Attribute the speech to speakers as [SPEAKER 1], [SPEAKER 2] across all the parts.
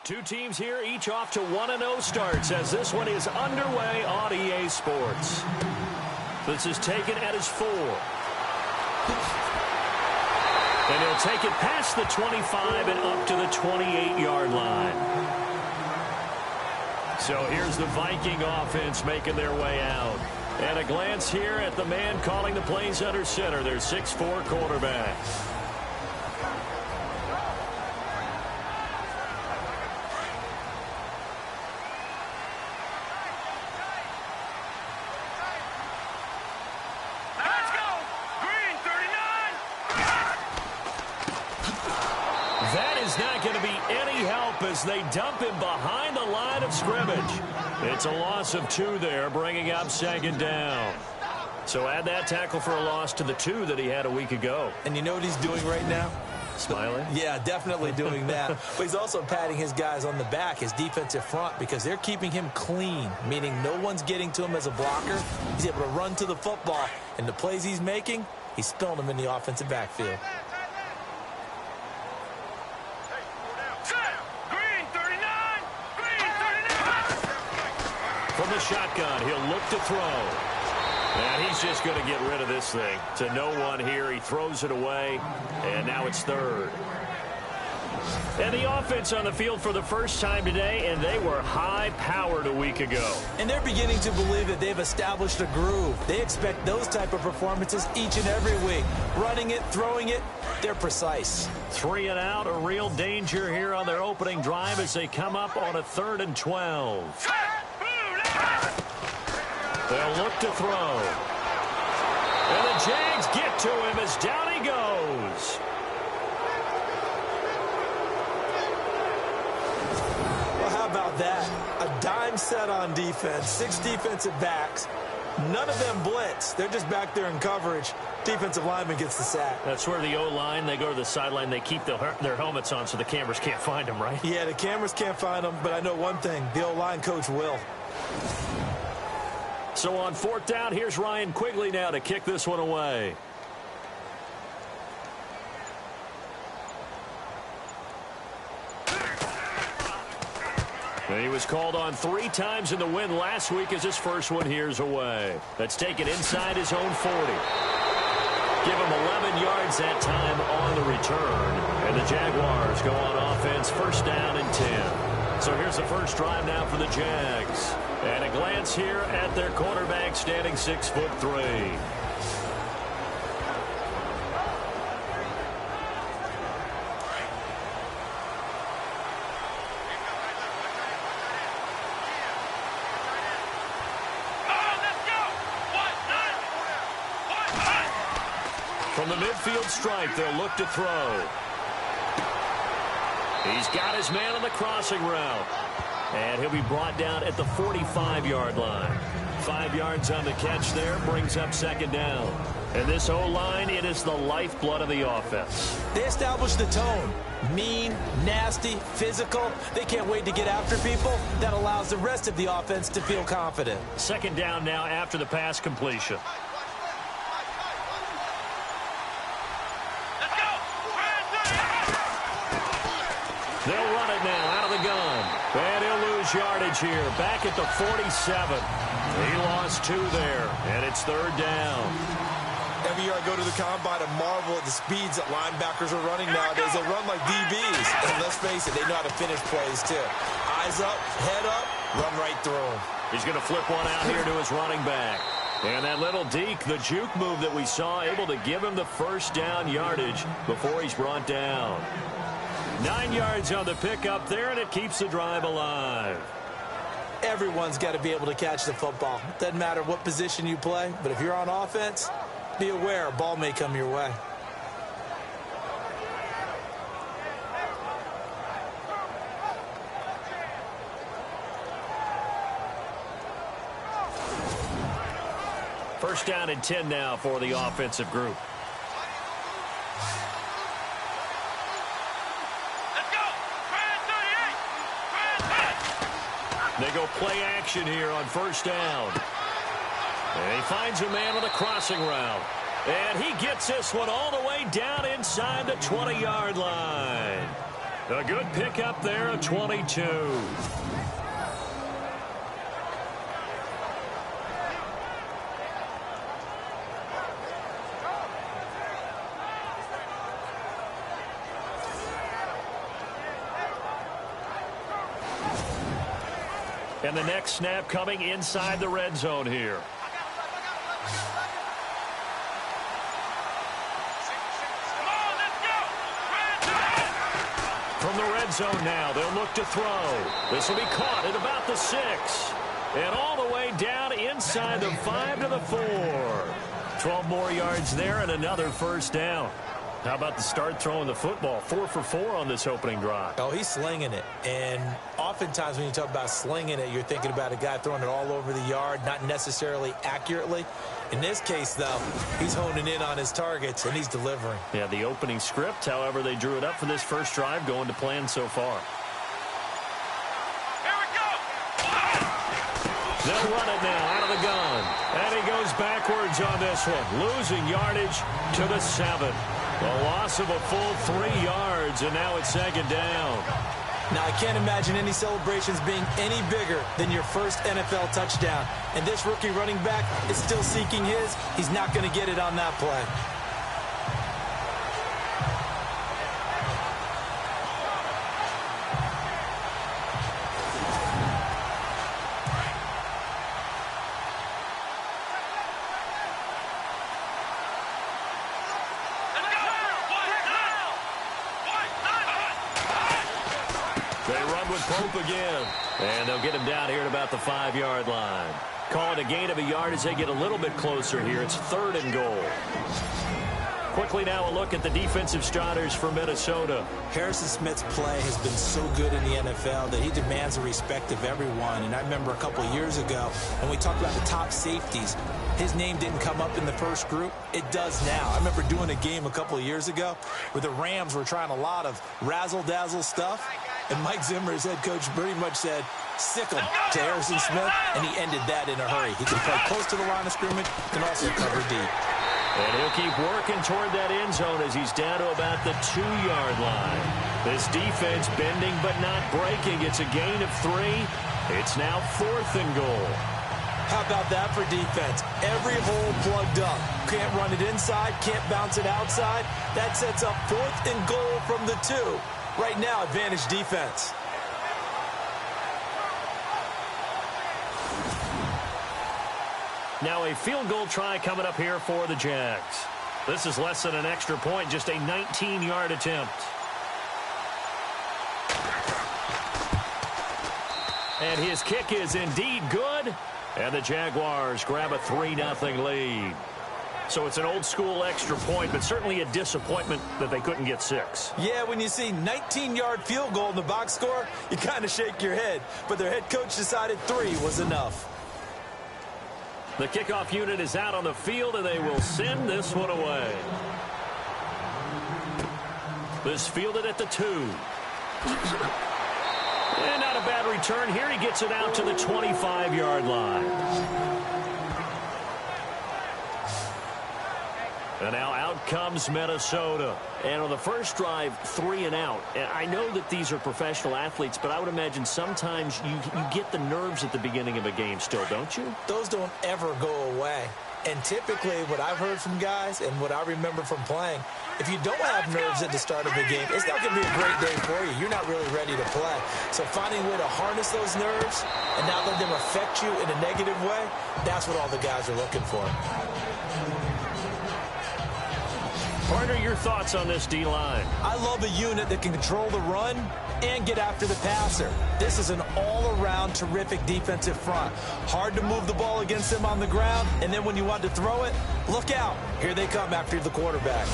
[SPEAKER 1] Two teams here, each off to 1-0 starts as this one is underway on EA Sports. This is taken at his 4. And he'll take it past the 25 and up to the 28-yard line. So here's the Viking offense making their way out. And a glance here at the man calling the plays under center, their 6'4" quarterback. Not going to be any help as they dump him behind the line of scrimmage. It's a loss of 2 there, bringing up 2nd down. So add that tackle for a loss to the 2 that he had a week ago.
[SPEAKER 2] And you know what he's doing right now?
[SPEAKER 1] Smiling?
[SPEAKER 2] Yeah, definitely doing that. But he's also patting his guys on the back, his defensive front, because they're keeping him clean, meaning no one's getting to him as a blocker. He's able to run to the football, and the plays he's making, he's spilling them in the offensive backfield.
[SPEAKER 1] From the shotgun, he'll look to throw. And he's just going to get rid of this thing. To no one here, he throws it away, and now it's 3rd. And the offense on the field for the first time today, and they were high-powered a week ago.
[SPEAKER 2] And they're beginning to believe that they've established a groove. They expect those type of performances each and every week. Running it, throwing it, they're precise.
[SPEAKER 1] 3 and out, a real danger here on their opening drive as they come up on a 3rd and 12. They'll look to throw. And the Jags get to him as down he goes.
[SPEAKER 2] Well, how about that? A dime set on defense, 6 defensive backs. None of them blitz. They're just back there in coverage. Defensive lineman gets the sack.
[SPEAKER 1] That's where the O-line, they go to the sideline, they keep their helmets on so the cameras can't find them, right?
[SPEAKER 2] Yeah, the cameras can't find them, but I know one thing. The O-line coach will.
[SPEAKER 1] So on 4th down, here's Ryan Quigley now to kick this one away. And he was called on 3 times in the win last week as his first one here's away. Let's take it inside his own 40. Give him 11 yards that time on the return. And the Jaguars go on offense, 1st down and 10. So here's the first drive now for the Jags. And a glance here at their quarterback standing 6'3". From the midfield stripe, they'll look to throw. He's got his man on the crossing route. And he'll be brought down at the 45-yard line. 5 yards on the catch there, brings up 2nd down. And this O-line, it is the lifeblood of the offense.
[SPEAKER 2] They established the tone. Mean, nasty, physical. They can't wait to get after people. That allows the rest of the offense to feel confident.
[SPEAKER 1] 2nd down now after the pass completion. They'll run it now out of the gun. And he'll lose yardage here. Back at the 47. He lost 2 there. And it's 3rd down.
[SPEAKER 2] Every year I go to the combine and marvel at the speeds that linebackers are running nowadays. They run like DBs. And let's face it, they know how to finish plays too. Eyes up, head up, run right through them.
[SPEAKER 1] He's going to flip one out here to his running back. And that little deke, the juke move that we saw, able to give him the 1st down yardage before he's brought down. 9 yards on the pickup there, and it keeps the drive alive.
[SPEAKER 2] Everyone's got to be able to catch the football. Doesn't matter what position you play, but if you're on offense, be aware a ball may come your way.
[SPEAKER 1] First down and 10 now for the offensive group. They go play action here on 1st down. And he finds a man on the crossing route. And he gets this one all the way down inside the 20-yard line. A good pickup there, a 22. And the next snap coming inside the red zone here. From the red zone now, they'll look to throw. This will be caught at about the 6. And all the way down inside the 5 to the 4. 12 more yards there and another first down. How about the start throwing the football? 4 for 4 on this opening drive.
[SPEAKER 2] Oh, he's slinging it. And oftentimes when you talk about slinging it, you're thinking about a guy throwing it all over the yard, not necessarily accurately. In this case, though, he's honing in on his targets, and he's delivering.
[SPEAKER 1] Yeah, the opening script, however, they drew it up for this first drive, going to plan so far.
[SPEAKER 3] Here we go!
[SPEAKER 1] They'll run it now out of the gun. And he goes backwards on this one, losing yardage to the 7. A loss of a full 3 yards, and now it's second down.
[SPEAKER 2] Now, I can't imagine any celebrations being any bigger than your first NFL touchdown. And this rookie running back is still seeking his. He's not going to get it on that play.
[SPEAKER 1] Pope again. And they'll get him down here at about the 5-yard line. Call it a gain of a yard as they get a little bit closer here. It's 3rd and goal. Quickly now a look at the defensive starters for Minnesota.
[SPEAKER 2] Harrison Smith's play has been so good in the NFL that he demands the respect of everyone. And I remember a couple of years ago when we talked about the top safeties, his name didn't come up in the first group. It does now. I remember doing a game a couple of years ago where the Rams were trying a lot of razzle-dazzle stuff. And Mike Zimmer, his head coach, pretty much said, sick him to Harrison Smith, and he ended that in a hurry. He can play close to the line of scrimmage, can also cover deep.
[SPEAKER 1] And he'll keep working toward that end zone as he's down to about the 2-yard line. This defense bending but not breaking. It's a gain of 3. It's now 4th and goal.
[SPEAKER 2] How about that for defense? Every hole plugged up. Can't run it inside, can't bounce it outside. That sets up 4th and goal from the 2. Right now, advantage defense.
[SPEAKER 1] Now a field goal try coming up here for the Jags. This is less than an extra point, just a 19-yard attempt. And his kick is indeed good. And the Jaguars grab a 3-0 lead. So it's an old-school extra point, but certainly a disappointment that they couldn't get 6.
[SPEAKER 2] Yeah, when you see 19-yard field goal in the box score, you kind of shake your head. But their head coach decided 3 was enough.
[SPEAKER 1] The kickoff unit is out on the field, and they will send this one away. This fielded at the 2. And not a bad return here. He gets it out to the 25-yard line. And now out comes Minnesota. And on the first drive, 3 and out. And I know that these are professional athletes, but I would imagine sometimes you get the nerves at the beginning of a game still, don't you?
[SPEAKER 2] Those don't ever go away. And typically what I've heard from guys and what I remember from playing, if you don't have nerves at the start of a game, it's not going to be a great day for you. You're not really ready to play. So finding a way to harness those nerves and not let them affect you in a negative way, that's what all the guys are looking for.
[SPEAKER 1] Partner, your thoughts on this D-line?
[SPEAKER 2] I love a unit that can control the run and get after the passer. This is an all-around terrific defensive front. Hard to move the ball against them on the ground, and then when you want to throw it, look out. Here they come after the quarterback.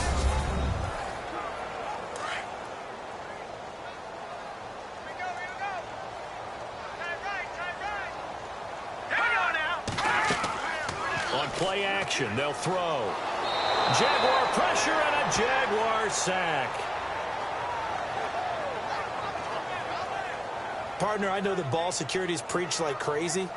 [SPEAKER 1] On play action, they'll throw. Jaguar pressure and a Jaguar sack.
[SPEAKER 2] Partner, I know that ball security is preached like crazy,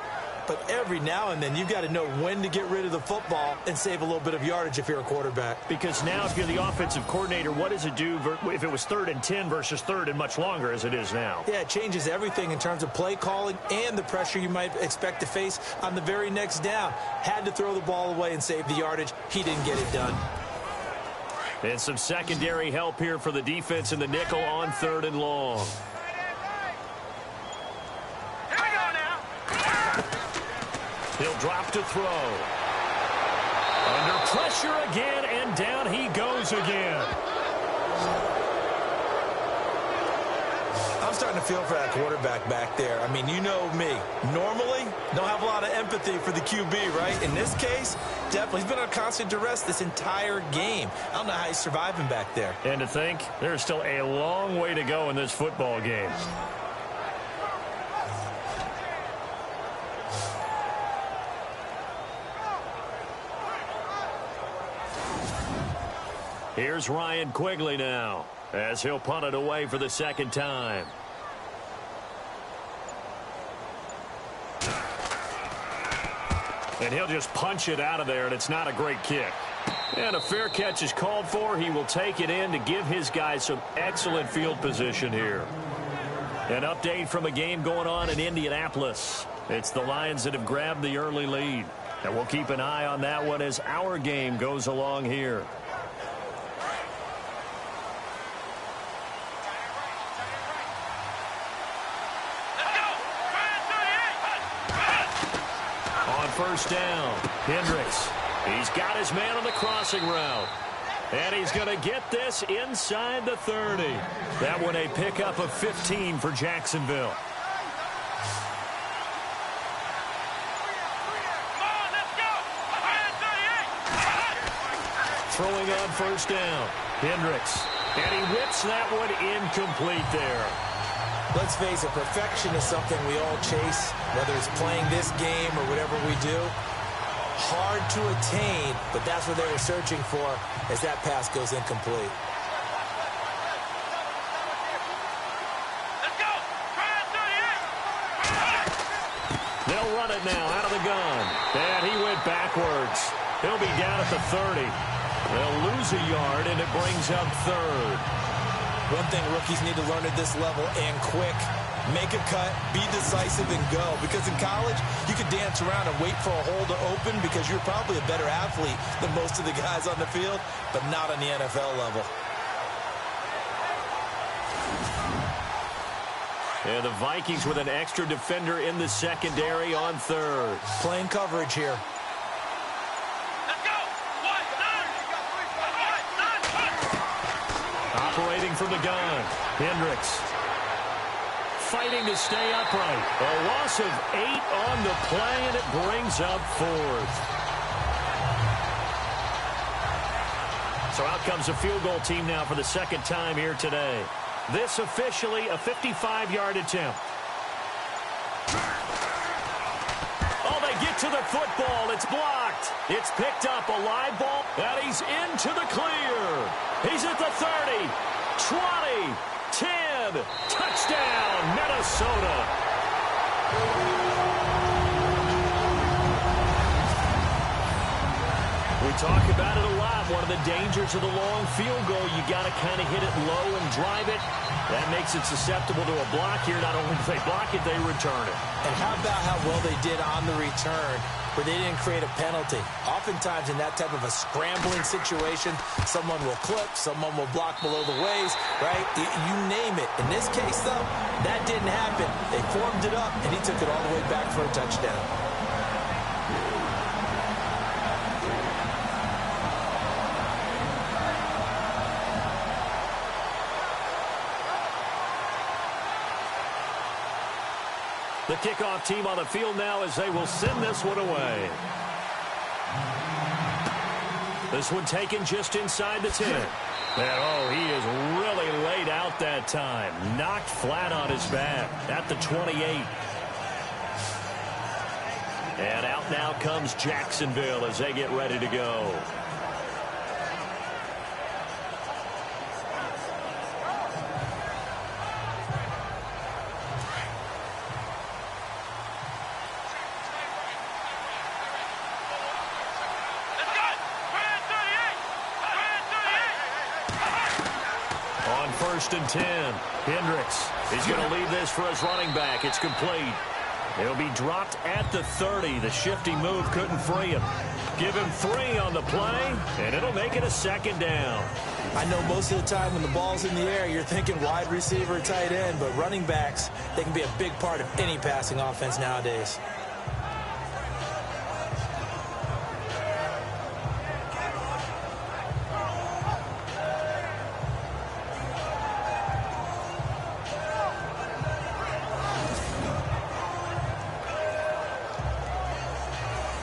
[SPEAKER 2] But every now and then, you've got to know when to get rid of the football and save a little bit of yardage if you're a quarterback.
[SPEAKER 1] Because now if you're the offensive coordinator, what does it do if it was 3rd and 10 versus 3rd and much longer as it is now?
[SPEAKER 2] Yeah, it changes everything in terms of play calling and the pressure you might expect to face on the very next down. Had to throw the ball away and save the yardage. He didn't get it done.
[SPEAKER 1] And some secondary help here for the defense in the nickel on 3rd and long. He'll drop to throw. Under pressure again, and down he goes again.
[SPEAKER 2] I'm starting to feel for that quarterback back there. I mean, you know me. Normally, don't have a lot of empathy for the QB, right? In this case, definitely. He's been on constant duress this entire game. I don't know how he's surviving back there.
[SPEAKER 1] And to think, there's still a long way to go in this football game. Here's Ryan Quigley now, as he'll punt it away for the 2nd time. And he'll just punch it out of there, and it's not a great kick. And a fair catch is called for. He will take it in to give his guys some excellent field position here. An update from a game going on in Indianapolis. It's the Lions that have grabbed the early lead. And we'll keep an eye on that one as our game goes along here. First down, Hendricks. He's got his man on the crossing route. And he's going to get this inside the 30. That one a pickup of 15 for Jacksonville. Throwing on first down, Hendricks. And he whips that one incomplete there.
[SPEAKER 2] Let's face it, perfection is something we all chase, whether it's playing this game or whatever we do. Hard to attain, but that's what they were searching for as that pass goes incomplete.
[SPEAKER 3] Let's go!
[SPEAKER 1] They'll run it now out of the gun. And he went backwards. He'll be down at the 30. They'll lose a yard, and it brings up 3rd.
[SPEAKER 2] One thing rookies need to learn at this level, and quick, make a cut, be decisive, and go. Because in college, you could dance around and wait for a hole to open because you're probably a better athlete than most of the guys on the field, but not on the NFL level.
[SPEAKER 1] And the Vikings with an extra defender in the secondary on 3rd.
[SPEAKER 2] Playing coverage here.
[SPEAKER 1] Operating from the gun, Hendricks. Fighting to stay upright. A loss of 8 on the play, and it brings up 4th. So out comes a field goal team now for the 2nd time here today. This officially a 55-yard attempt. Oh, they get to the football. It's blocked. It's picked up, a live ball, and he's into the clear. He's at the 30, 20, 10, touchdown, Minnesota. We talk about it a lot. One of the dangers of the long field goal, you got to kind of hit it low and drive it. That makes it susceptible to a block here. Not only do they block it, they return it.
[SPEAKER 2] And how about how well they did on the return, where they didn't create a penalty. Oftentimes in that type of a scrambling situation, someone will clip, someone will block below the waist, right? You name it. In this case, though, that didn't happen. They formed it up, and he took it all the way back for a touchdown.
[SPEAKER 1] The kickoff team on the field now as they will send this one away. This one taken just inside the 10. And, oh, he is really laid out that time. Knocked flat on his back at the 28. And out now comes Jacksonville as they get ready to go. first and 10. Hendricks is going to lead this for his running back. It's complete. He'll be dropped at the 30. The shifty move couldn't free him. Give him 3 on the play, and it'll make it a second down.
[SPEAKER 2] I know most of the time when the ball's in the air, you're thinking wide receiver, tight end, but running backs, they can be a big part of any passing offense nowadays.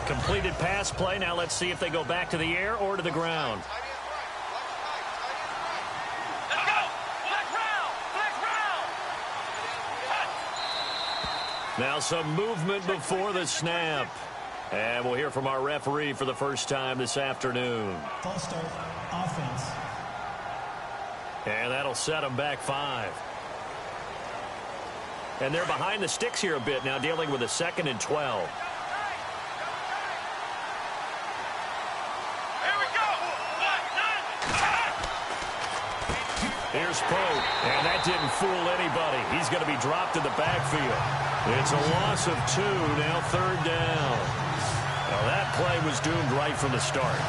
[SPEAKER 1] Completed pass play. Now let's see if they go back to the air or to the ground.
[SPEAKER 3] Let's go! Flex round!
[SPEAKER 1] Now some movement before the snap. And we'll hear from our referee for the first time this afternoon.
[SPEAKER 4] False start, offense.
[SPEAKER 1] And that'll set them back 5. And they're behind the sticks here a bit now, dealing with a 2nd and 12. Here's Pope, and that didn't fool anybody. He's going to be dropped in the backfield. It's a loss of 2, now 3rd down. Well, that play was doomed right from the start.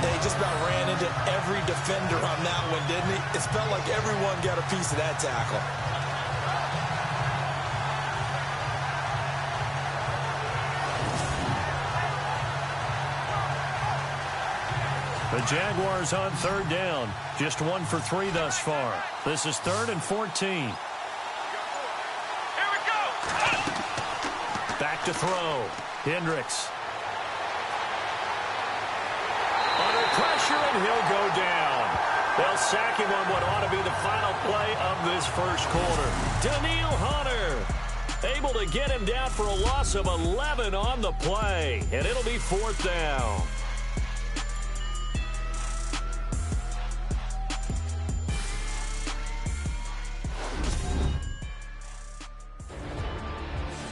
[SPEAKER 2] They just about ran into every defender on that one, didn't he? It felt like everyone got a piece of that tackle.
[SPEAKER 1] The Jaguars on 3rd down. Just 1 for 3 thus far. This is 3rd and 14.
[SPEAKER 3] Here we go!
[SPEAKER 1] Back to throw. Hendricks. Under pressure, and he'll go down. They'll sack him on what ought to be the final play of this first quarter. Daniil Hunter able to get him down for a loss of 11 on the play, and it'll be 4th down.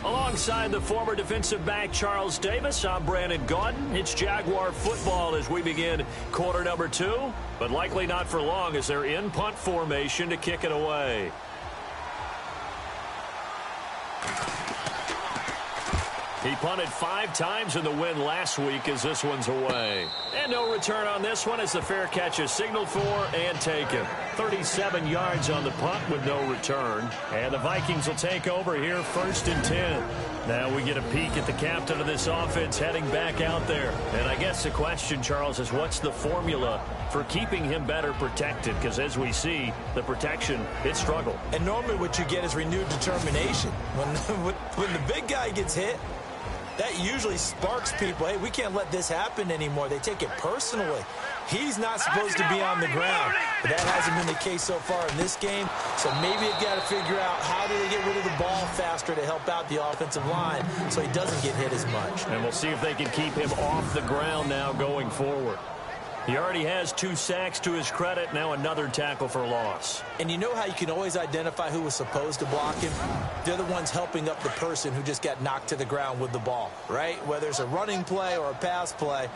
[SPEAKER 1] Alongside the former defensive back Charles Davis, I'm Brandon Gaudin. It's Jaguar football as we begin quarter number 2, but likely not for long as they're in punt formation to kick it away. He punted 5 times in the win last week as this one's away. And no return on this one as the fair catch is signaled for and taken. 37 yards on the punt with no return. And the Vikings will take over here 1st and 10. Now we get a peek at the captain of this offense heading back out there. And I guess the question, Charles, is what's the formula for keeping him better protected? Because as we see, the protection, it struggled.
[SPEAKER 2] And normally what you get is renewed determination. When the big guy gets hit, that usually sparks people. Hey, we can't let this happen anymore. They take it personally. He's not supposed to be on the ground. But that hasn't been the case so far in this game. So maybe they've got to figure out how do they get rid of the ball faster to help out the offensive line so he doesn't get hit as much.
[SPEAKER 1] And we'll see if they can keep him off the ground now going forward. He already has 2 sacks to his credit, now another tackle for loss.
[SPEAKER 2] And you know how you can always identify who was supposed to block him? They're the ones helping up the person who just got knocked to the ground with the ball, right? Whether it's a running play or a pass play,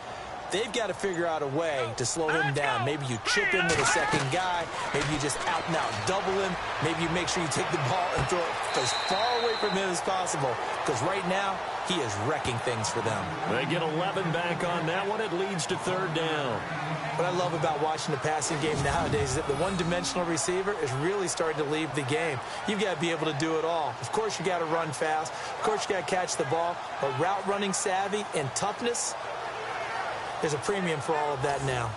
[SPEAKER 2] they've got to figure out a way to slow him down. Maybe you chip him with a second guy. Maybe you just out and out double him. Maybe you make sure you take the ball and throw it as far away from him as possible. Because right now, he is wrecking things for them.
[SPEAKER 1] They get 11 back on that one. It leads to 3rd down.
[SPEAKER 2] What I love about watching the passing game nowadays is that the one-dimensional receiver is really starting to leave the game. You've got to be able to do it all. Of course, you got to run fast. Of course, you got to catch the ball. But route running savvy and toughness, there's a premium for all of that now.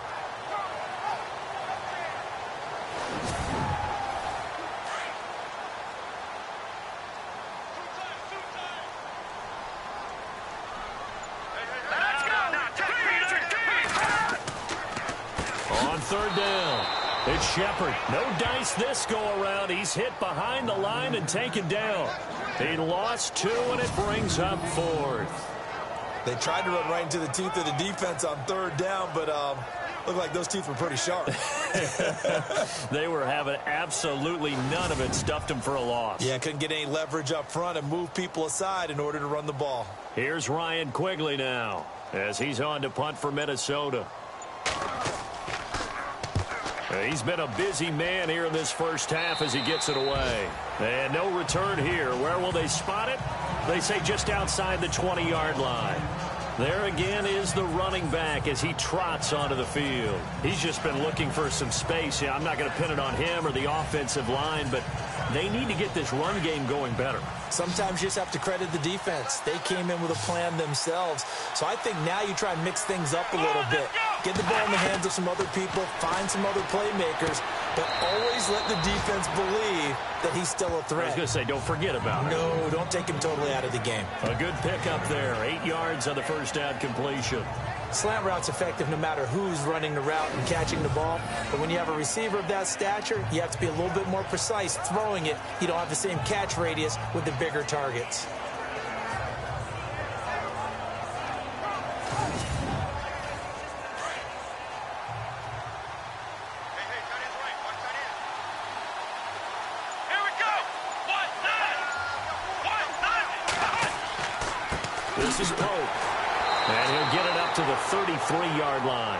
[SPEAKER 1] On 3rd down, it's Shepard. No dice this go-around. He's hit behind the line and taken down. He lost 2, and it brings up 4th.
[SPEAKER 2] They tried to run right into the teeth of the defense on 3rd down, but looked like those teeth were pretty sharp.
[SPEAKER 1] They were having absolutely none of it. Stuffed him for a loss.
[SPEAKER 2] Yeah, couldn't get any leverage up front and move people aside in order to run the ball.
[SPEAKER 1] Here's Ryan Quigley now as he's on to punt for Minnesota. He's been a busy man here in this first half as he gets it away. And no return here. Where will they spot it? They say just outside the 20-yard line. There again is the running back as he trots onto the field. He's just been looking for some space. Yeah, I'm not going to pin it on him or the offensive line, but they need to get this run game going better.
[SPEAKER 2] Sometimes you just have to credit the defense. They came in with a plan themselves. So I think now you try and mix things up a little bit. Get the ball in the hands of some other people, find some other playmakers, but always let the defense believe that he's still a threat.
[SPEAKER 1] I was going to say, don't forget about it.
[SPEAKER 2] No, don't take him totally out of the game.
[SPEAKER 1] A good pickup there. 8 yards on the first down completion.
[SPEAKER 2] Slant route's effective no matter who's running the route and catching the ball. But when you have a receiver of that stature, you have to be a little bit more precise throwing it. You don't have the same catch radius with the bigger targets.
[SPEAKER 1] This is Pope. And he'll get it up to the 33-yard line.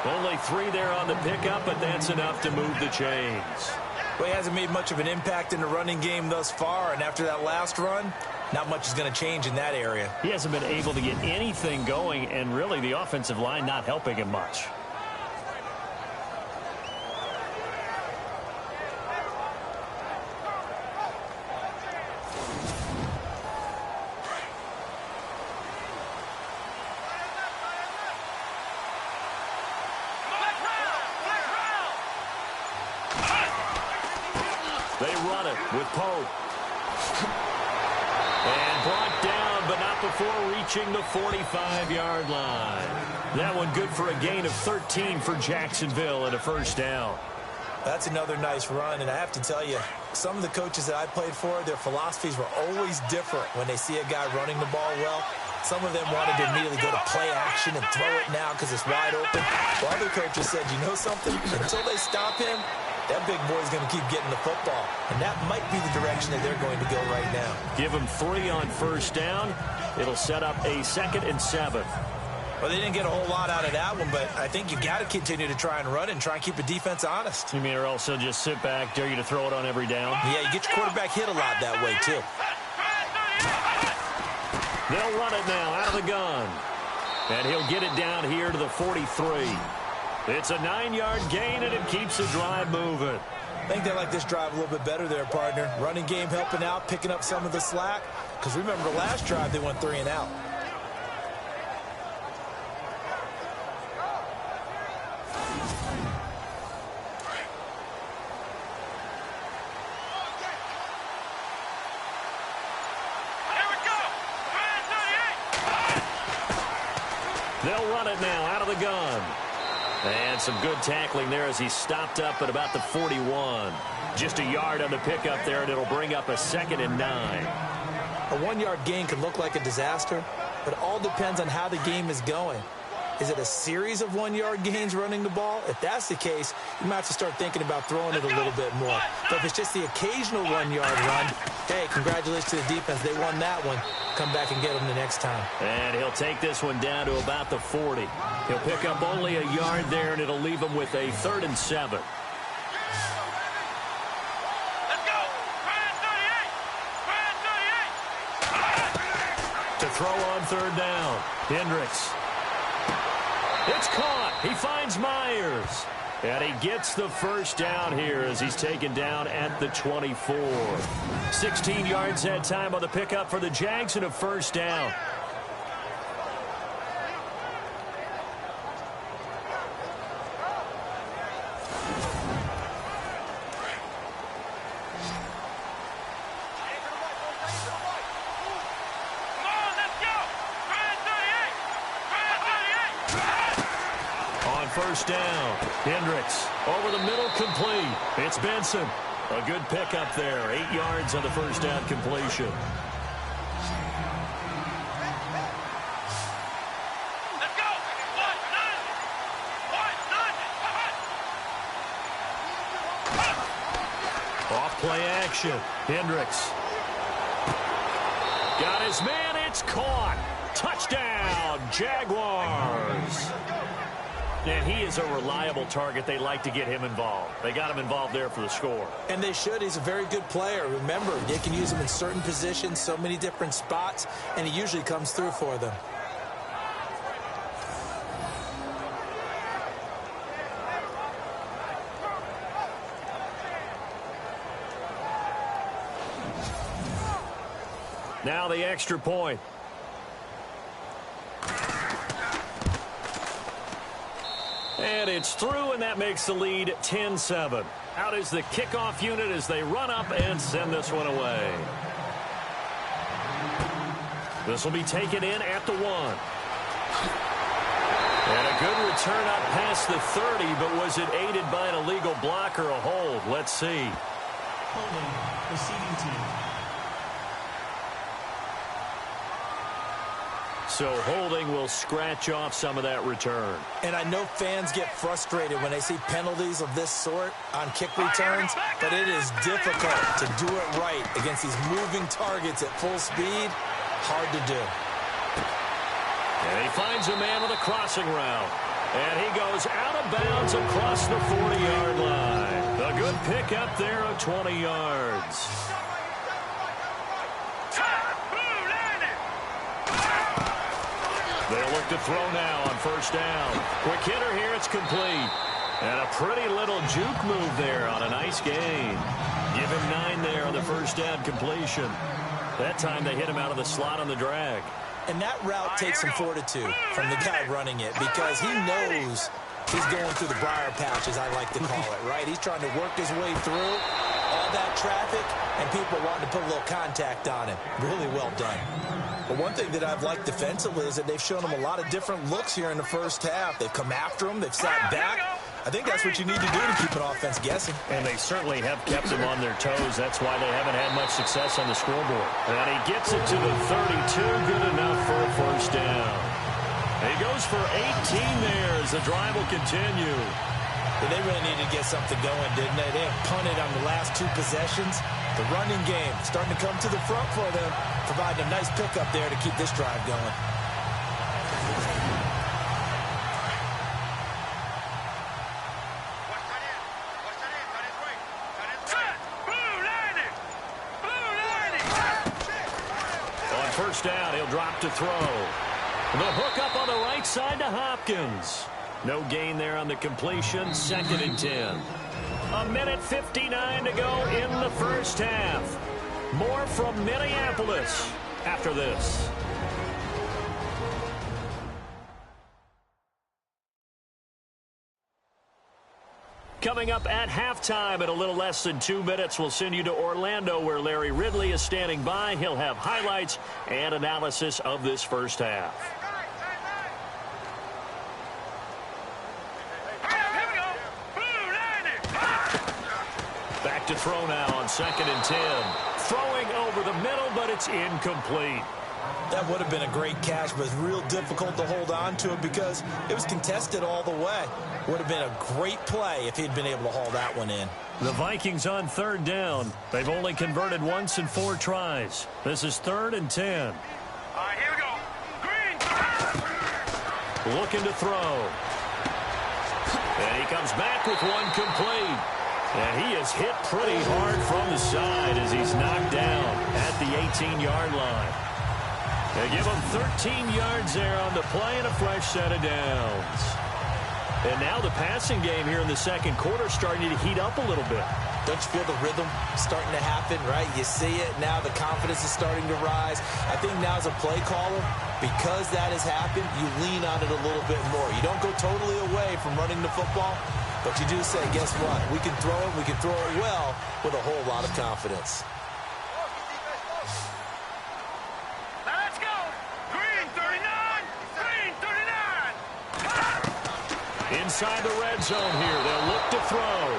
[SPEAKER 1] Only 3 there on the pickup, but that's enough to move the chains.
[SPEAKER 2] Well, he hasn't made much of an impact in the running game thus far, and after that last run, not much is going to change in that area.
[SPEAKER 1] He hasn't been able to get anything going, and really the offensive line not helping him much. They run it with Pope. And brought down, but not before reaching the 45-yard line. That one good for a gain of 13 for Jacksonville and a first down.
[SPEAKER 2] That's another nice run, and I have to tell you, some of the coaches that I played for, their philosophies were always different when they see a guy running the ball well. Some of them wanted to immediately go to play action and throw it now because it's wide open. While other coaches said, you know something? Until they stop him, that big boy's going to keep getting the football. And that might be the direction that they're going to go right now.
[SPEAKER 1] Give him 3 on first down. It'll set up a 2nd and 7.
[SPEAKER 2] Well, they didn't get a whole lot out of that one, but I think you've got to continue to try and run and try and keep the defense honest.
[SPEAKER 1] You mean, or else he'll just sit back, dare you to throw it on every down?
[SPEAKER 2] Yeah, you get your quarterback hit a lot that way, too.
[SPEAKER 1] They'll run it now out of the gun. And he'll get it down here to the 43. It's a 9-yard gain, and it keeps the drive moving.
[SPEAKER 2] I think they like this drive a little bit better there, partner. Running game helping out, picking up some of the slack. Because remember, the last drive, they went 3 and out.
[SPEAKER 1] They'll run it now out of the gun. And some good tackling there as he stopped up at about the 41. Just a yard on the pickup there, and it'll bring up a 2nd and 9.
[SPEAKER 2] A 1-yard gain can look like a disaster, but it all depends on how the game is going. Is it a series of 1-yard gains running the ball? If that's the case, you might have to start thinking about throwing it a little bit more. But if it's just the occasional 1-yard run, hey, congratulations to the defense. They won that one. Come back and get them the next time.
[SPEAKER 1] And he'll take this one down to about the 40. He'll pick up only a yard there, and it'll leave him with a 3rd and 7. To throw on 3rd down, Hendricks. It's caught. He finds Myers. And he gets the first down here as he's taken down at the 24. 16 yards that time on the pickup for the Jags and a first down. First down. Hendricks over the middle, complete. It's Benson. A good pickup there. 8 yards on the first down completion.
[SPEAKER 3] Let's go.
[SPEAKER 1] Off play action. Hendricks. Got his man. It's caught. Touchdown, Jaguars. And he is a reliable target. They like to get him involved. They got him involved there for the score.
[SPEAKER 2] And they should. He's a very good player. Remember, they can use him in certain positions, so many different spots, and he usually comes through for them.
[SPEAKER 1] Now the extra point. And it's through, and that makes the lead 10-7. Out is the kickoff unit as they run up and send this one away. This will be taken in at the 1. And a good return up past the 30, but was it aided by an illegal block or a hold? Let's see.
[SPEAKER 4] Holding, receiving team.
[SPEAKER 1] So holding will scratch off some of that return.
[SPEAKER 2] And I know fans get frustrated when they see penalties of this sort on kick returns, but it is difficult to do it right against these moving targets at full speed. Hard to do.
[SPEAKER 1] And he finds a man with a crossing route. And he goes out of bounds across the 40-yard line. A good pick up there of 20 yards. They'll look to throw now on first down. Quick hitter here, it's complete. And a pretty little juke move there on a nice gain. Give him 9 there on the first down completion. That time they hit him out of the slot on the drag.
[SPEAKER 2] And that route takes some fortitude from the guy running it because he knows he's going through the briar patch, as I like to call it, right? He's trying to work his way through all that traffic and people wanting to put a little contact on him. Really well done. But one thing that I've liked defensively is that they've shown him a lot of different looks here in the first half. They've come after him. They've sat back. I think that's what you need to do to keep an offense guessing.
[SPEAKER 1] And they certainly have kept them on their toes. That's why they haven't had much success on the scoreboard. And he gets it to the 32. Good enough for a first down. He goes for 18 there as the drive will continue.
[SPEAKER 2] But they really needed to get something going, didn't they? They have punted on the last 2 possessions. The running game starting to come to the front for them, providing a nice pickup there to keep this drive going.
[SPEAKER 1] On first down, he'll drop to throw. The hook up on the right side to Hopkins. No gain there on the completion. 2nd and 10. A minute 59 to go in the first half. More from Minneapolis after this. Coming up at halftime in a little less than 2 minutes, we'll send you to Orlando where Larry Ridley is standing by. He'll have highlights and analysis of this first half. Back to throw now on 2nd and 10. Throwing over the middle, but it's incomplete.
[SPEAKER 2] That would have been a great catch, but it's real difficult to hold on to it because it was contested all the way. Would have been a great play if he'd been able to haul that one in.
[SPEAKER 1] The Vikings on 3rd down. They've only converted once in 4 tries. This is 3rd and 10.
[SPEAKER 3] All right, here we go. Green.
[SPEAKER 1] Looking to throw. And he comes back with one complete. And he is hit pretty hard from the side as he's knocked down at the 18-yard line. They give him 13 yards there on the play and a fresh set of downs. And now the passing game here in the second quarter starting to heat up a little bit.
[SPEAKER 2] Don't you feel the rhythm starting to happen, right? You see it now. The confidence is starting to rise. I think now as a play caller, because that has happened, you lean on it a little bit more. You don't go totally away from running the football, but you do say, guess what? We can throw it. We can throw it well with a whole lot of confidence.
[SPEAKER 3] Let's go. Green 39. Green 39.
[SPEAKER 1] Inside the red zone here. They'll look to throw.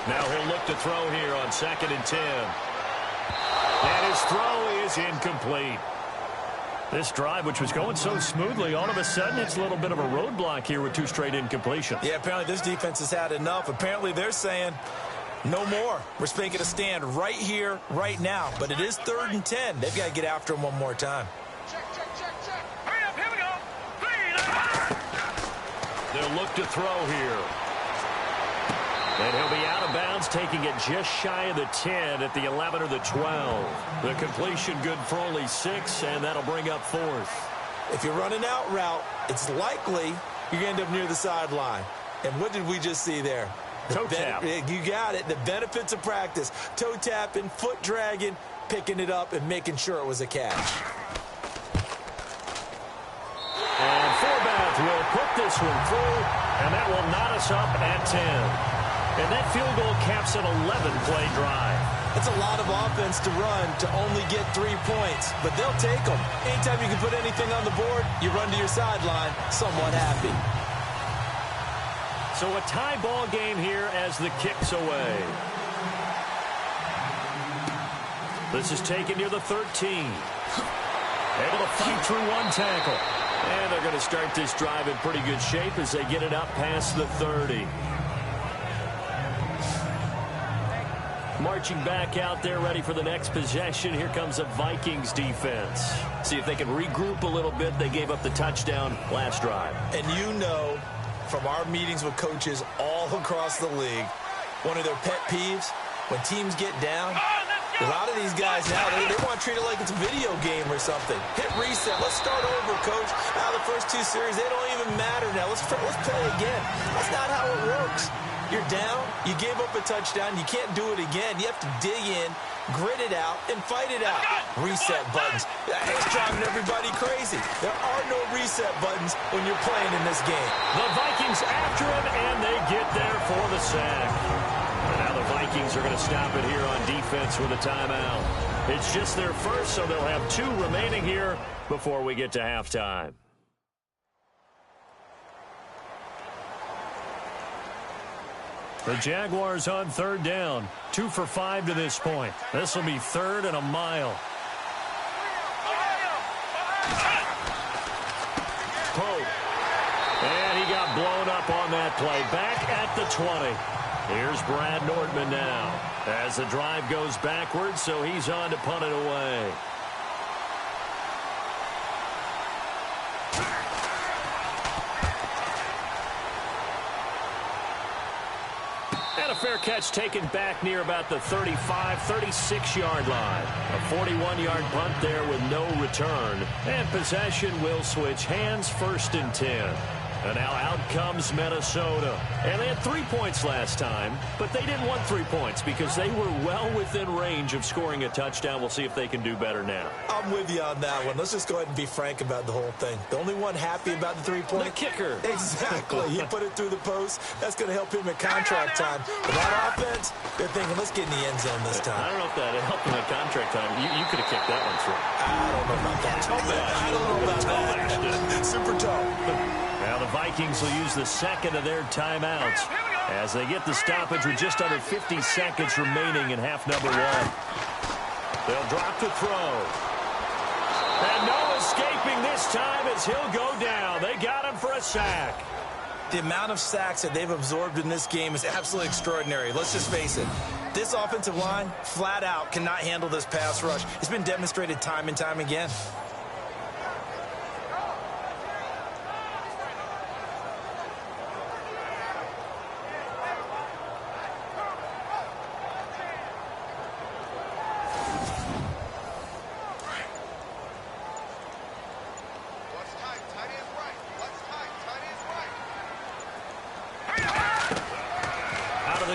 [SPEAKER 1] Now he'll look to throw here on 2nd and 10. And his throw is incomplete. This drive, which was going so smoothly, all of a sudden it's a little bit of a roadblock here with 2 straight incompletions.
[SPEAKER 2] Yeah, apparently this defense has had enough. Apparently they're saying no more. We're making a stand right here, right now. But it is 3rd and 10. They've got to get after him one more time.
[SPEAKER 3] Check. Hurry up, here we go. 3.
[SPEAKER 1] They'll look to throw here. And he'll be out of bounds, taking it just shy of the 10 at the 11 or the 12. The completion good for only 6, and that'll bring up 4th.
[SPEAKER 2] If you're running out route, it's likely you're going to end up near the sideline. And what did we just see there?
[SPEAKER 1] Toe tap.
[SPEAKER 2] You got it. The benefits of practice. Toe tapping, foot dragging, picking it up, and making sure it was a catch.
[SPEAKER 1] And Forbath will put this one through, and that will knot us up at 10. And that field goal caps an 11-play drive.
[SPEAKER 2] It's a lot of offense to run to only get 3 points, but they'll take them. Anytime you can put anything on the board, you run to your sideline somewhat happy.
[SPEAKER 1] So a tie ball game here as the kick's away. This is taken near the 13. Able to fight through 1 tackle. And they're going to start this drive in pretty good shape as they get it up past the 30. Marching back out there, ready for the next possession. Here comes a Vikings defense. See if they can regroup a little bit. They gave up the touchdown last drive.
[SPEAKER 2] And you know, from our meetings with coaches all across the league, one of their pet peeves, when teams get down, a lot of these guys now, they want to treat it like it's a video game or something. Hit reset. Let's start over, coach. Now the first 2 series, they don't even matter now. Let's play again. That's not how it works. You're down. You gave up a touchdown. You can't do it again. You have to dig in, grit it out, and fight it out. Reset buttons. It's driving everybody crazy. There are no reset buttons when you're playing in this game.
[SPEAKER 1] The Vikings after him, and they get there for the sack. And now the Vikings are going to stop it here on defense with a timeout. It's just their first, so they'll have 2 remaining here before we get to halftime. The Jaguars on 3rd down. 2 for 5 to this point. This will be 3rd and a mile. Pope. And he got blown up on that play. Back at the 20. Here's Brad Nordman now. As the drive goes backwards, so he's on to punt it away. And a fair catch taken back near about the 35, 36-yard line. A 41-yard punt there with no return. And possession will switch hands, 1st and 10. And now out comes Minnesota. And they had 3 points last time, but they didn't want 3 points because they were well within range of scoring a touchdown. We'll see if they can do better now.
[SPEAKER 2] I'm with you on that one. Let's just go ahead and be frank about the whole thing. The only one happy about the 3-point?
[SPEAKER 1] The kicker.
[SPEAKER 2] Exactly. He put it through the post. That's going to help him at contract time. But that offense, they're thinking, let's get in the end zone this time.
[SPEAKER 1] I don't know if that helped him at contract time. You could have kicked that one through.
[SPEAKER 2] I don't know about that. I don't know about that. Super tall.
[SPEAKER 1] Now the Vikings will use the 2nd of their timeouts as they get the stoppage with just under 50 seconds remaining in half number 1. They'll drop to throw. And no escaping this time as he'll go down. They got him for a sack.
[SPEAKER 2] The amount of sacks that they've absorbed in this game is absolutely extraordinary. Let's just face it. This offensive line, flat out, cannot handle this pass rush. It's been demonstrated time and time again.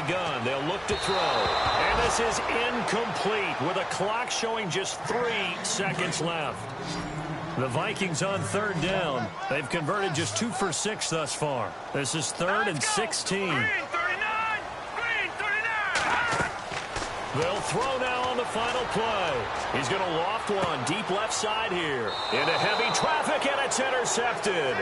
[SPEAKER 1] Gun. They'll look to throw. And this is incomplete with a clock showing just 3 seconds left. The Vikings on 3rd down. They've converted just 2 for 6 thus far. This is 3rd and 16.
[SPEAKER 3] Green 39! Green 39!
[SPEAKER 1] They'll throw now on the final play. He's going to loft one deep left side here. Into heavy traffic, and it's intercepted.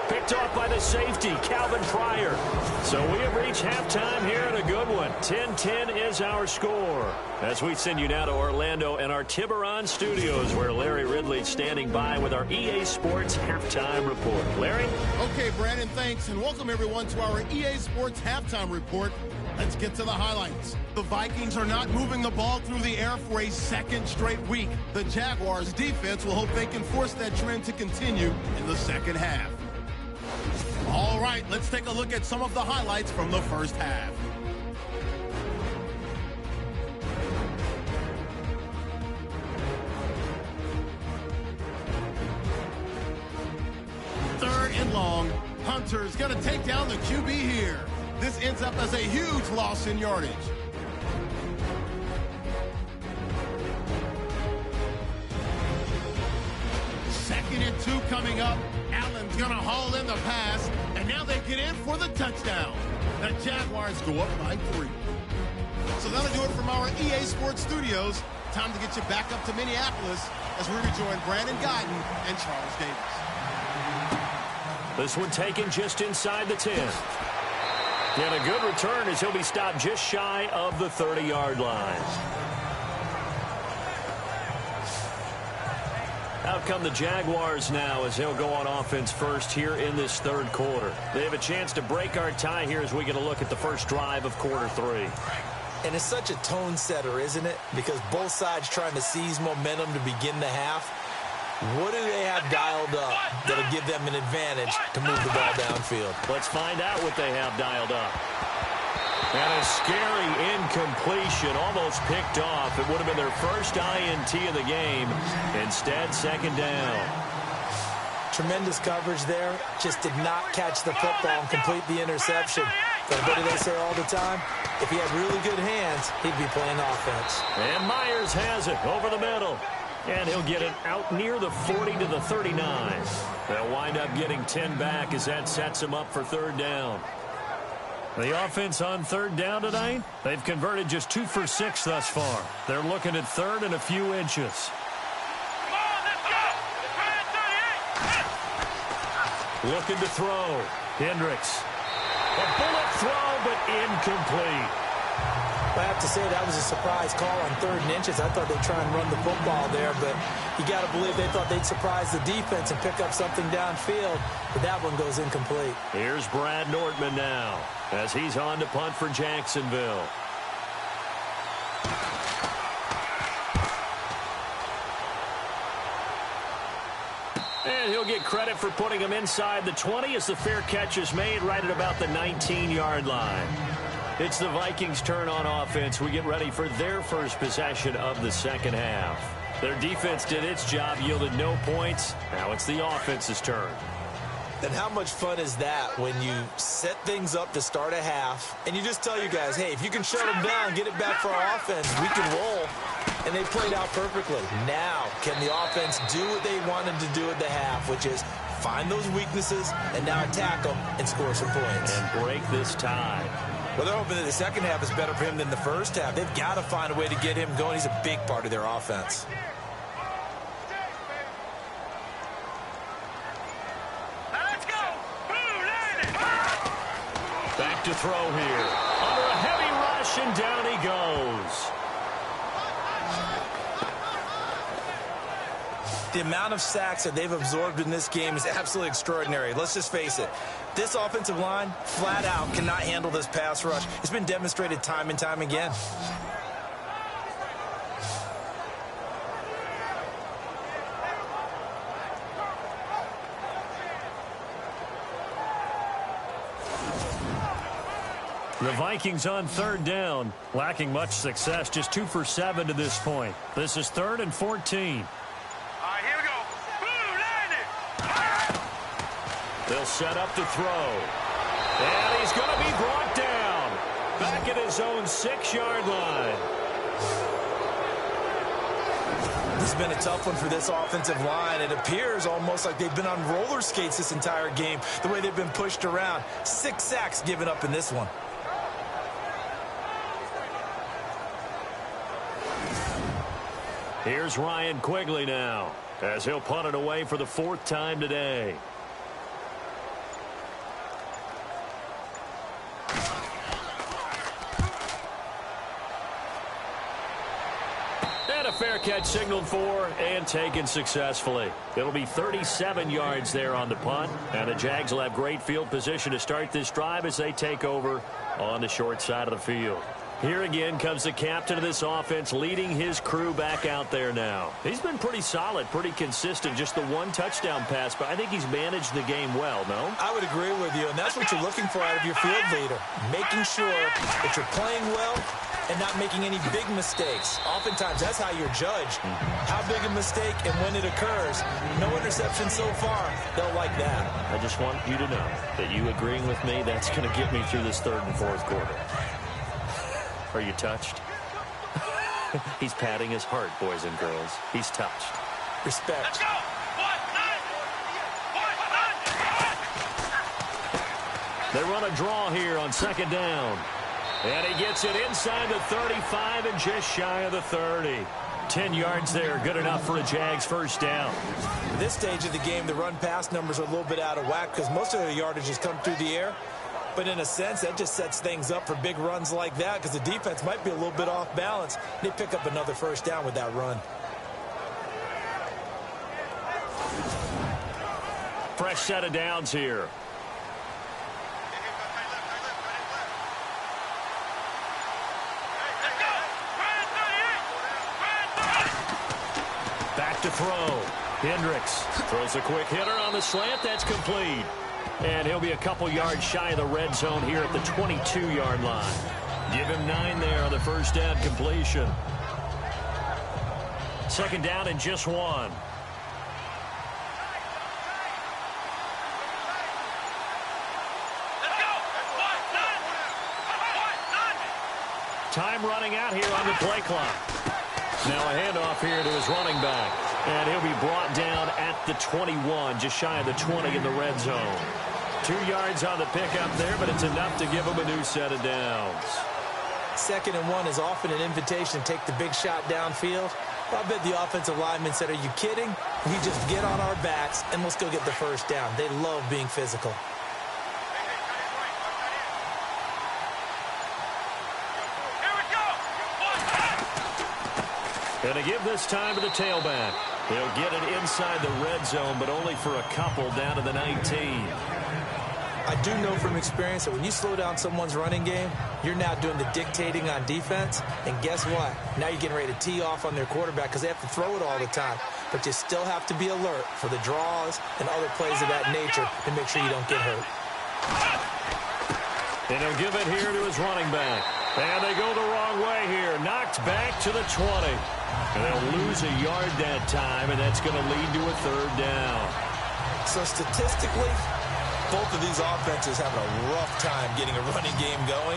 [SPEAKER 1] Picked off by the safety, Calvin Pryor. So we have reached halftime here in a good one. 10-10 is our score. As we send you now to Orlando and our Tiburon studios, where Larry Ridley's standing by with our EA Sports Halftime Report. Larry?
[SPEAKER 5] Okay, Brandon, thanks, and welcome everyone to our EA Sports Halftime Report. Let's get to the highlights. The Vikings are not moving the ball through the air for a second straight week. The Jaguars' defense will hope they can force that trend to continue in the second half. All right, let's take a look at some of the highlights from the first half. Third and long. Hunter's going to take down the QB here. This ends up as a huge loss in yardage. Second and 2 coming up. Allen's going to haul in the pass, and now they get in for the touchdown. The Jaguars go up by 3. So that'll do it from our EA Sports Studios. Time to get you back up to Minneapolis as we rejoin Brandon Guyton and Charles Davis.
[SPEAKER 1] This one taken just inside the 10. And a good return as he'll be stopped just shy of the 30-yard line. Out come the Jaguars now as they'll go on offense first here in this third quarter. They have a chance to break our tie here as we get a look at the first drive of quarter 3.
[SPEAKER 2] And it's such a tone setter, isn't it? Because both sides trying to seize momentum to begin the half. What do they have dialed up that'll give them an advantage to move the ball downfield?
[SPEAKER 1] Let's find out what they have dialed up. And a scary incompletion, almost picked off. It would have been their first INT of the game. Instead, second down.
[SPEAKER 2] Tremendous coverage there. Just did not catch the football and complete the interception. But what do they say all the time? If he had really good hands, he'd be playing offense.
[SPEAKER 1] And Myers has it over the middle. And he'll get it out near the 40 to the 39. They'll wind up getting 10 back as that sets them up for third down. The offense on third down tonight, they've converted just 2 for 6 thus far. They're looking at third and a few inches.
[SPEAKER 3] Come on, let's go!
[SPEAKER 1] Looking to throw. Hendricks. A bullet throw, but incomplete.
[SPEAKER 2] I have to say that was a surprise call on third and inches. I thought they'd try and run the football there, but you got to believe they thought they'd surprise the defense and pick up something downfield, but that one goes incomplete.
[SPEAKER 1] Here's Brad Nortman now as he's on to punt for Jacksonville. And he'll get credit for putting him inside the 20 as the fair catch is made right at about the 19-yard line. It's the Vikings' turn on offense. We get ready for their first possession of the second half. Their defense did its job, yielded no points. Now it's the offense's turn.
[SPEAKER 2] And how much fun is that when you set things up to start a half and you just tell you guys, hey, if you can shut them down, get it back for our offense, we can roll. And they played out perfectly. Now, can the offense do what they wanted to do at the half, which is find those weaknesses and now attack them and score some points.
[SPEAKER 1] And break this tie.
[SPEAKER 2] Well, they're hoping that the second half is better for him than the first half. They've got to find a way to get him going. He's a big part of their offense.
[SPEAKER 3] Let's go!
[SPEAKER 1] Back to throw here. Under a heavy rush, and down he goes.
[SPEAKER 2] The amount of sacks that they've absorbed in this game is absolutely extraordinary. Let's just face it. This offensive line, flat out, cannot handle this pass rush. It's been demonstrated time and time again.
[SPEAKER 1] The Vikings on third down, lacking much success, just 2 for 7 to this point. This is 3rd and 14. They'll set up to throw. And he's going to be brought down. Back at his own 6-yard line.
[SPEAKER 2] This has been a tough one for this offensive line. It appears almost like they've been on roller skates this entire game, the way they've been pushed around. 6 sacks given up in this one.
[SPEAKER 1] Here's Ryan Quigley now, as he'll punt it away for the 4th time today. And a fair catch signaled for and taken successfully. It'll be 37 yards there on the punt. And the Jags will have great field position to start this drive as they take over on the short side of the field. Here again comes the captain of this offense leading his crew back out there now. He's been pretty solid, pretty consistent. Just the one touchdown pass, but I think he's managed the game well, no?
[SPEAKER 2] I would agree with you, and that's what you're looking for out of your field leader. Making sure that you're playing well and not making any big mistakes. Oftentimes, that's how you're judged. How big a mistake and when it occurs. No interception so far. They'll like that.
[SPEAKER 1] I just want you to know that you agreeing with me, that's going to get me through this third and fourth quarter. Are you touched? He's patting his heart, boys and girls. He's touched.
[SPEAKER 2] Respect.
[SPEAKER 3] Let's go!
[SPEAKER 1] They run a draw here on second down. And he gets it inside the 35 and just shy of the 30. 10 yards there, good enough for a Jags first down.
[SPEAKER 2] At this stage of the game, the run-pass numbers are a little bit out of whack because most of their yardage has come through the air. But in a sense, that just sets things up for big runs like that because the defense might be a little bit off balance. They pick up another first down with that run.
[SPEAKER 1] Fresh set of downs here. Back to throw. Hendricks throws a quick hitter on the slant. That's complete. And he'll be a couple yards shy of the red zone here at the 22-yard line. Give him 9 there on the first down completion. Second down and just 1. Time running out here on the play clock. Now a handoff here to his running back. And he'll be brought down at the 21, just shy of the 20 in the red zone. 2 yards on the pickup there, but it's enough to give him a new set of downs.
[SPEAKER 2] Second and 1 is often an invitation to take the big shot downfield. I bet the offensive lineman said, are you kidding? We just get on our backs and let's go get the first down. They love being physical.
[SPEAKER 1] Going to give this time to the tailback. He'll get it inside the red zone, but only for a couple down to the 19.
[SPEAKER 2] I do know from experience that when you slow down someone's running game, you're now doing the dictating on defense. And guess what? Now you're getting ready to tee off on their quarterback because they have to throw it all the time. But you still have to be alert for the draws and other plays of that nature to make sure you don't get hurt.
[SPEAKER 1] And he'll give it here to his running back. And they go the wrong way here. Knocked back to the 20. And they'll lose a yard that time, and that's going to lead to a third down.
[SPEAKER 2] So statistically, both of these offenses having a rough time getting a running game going.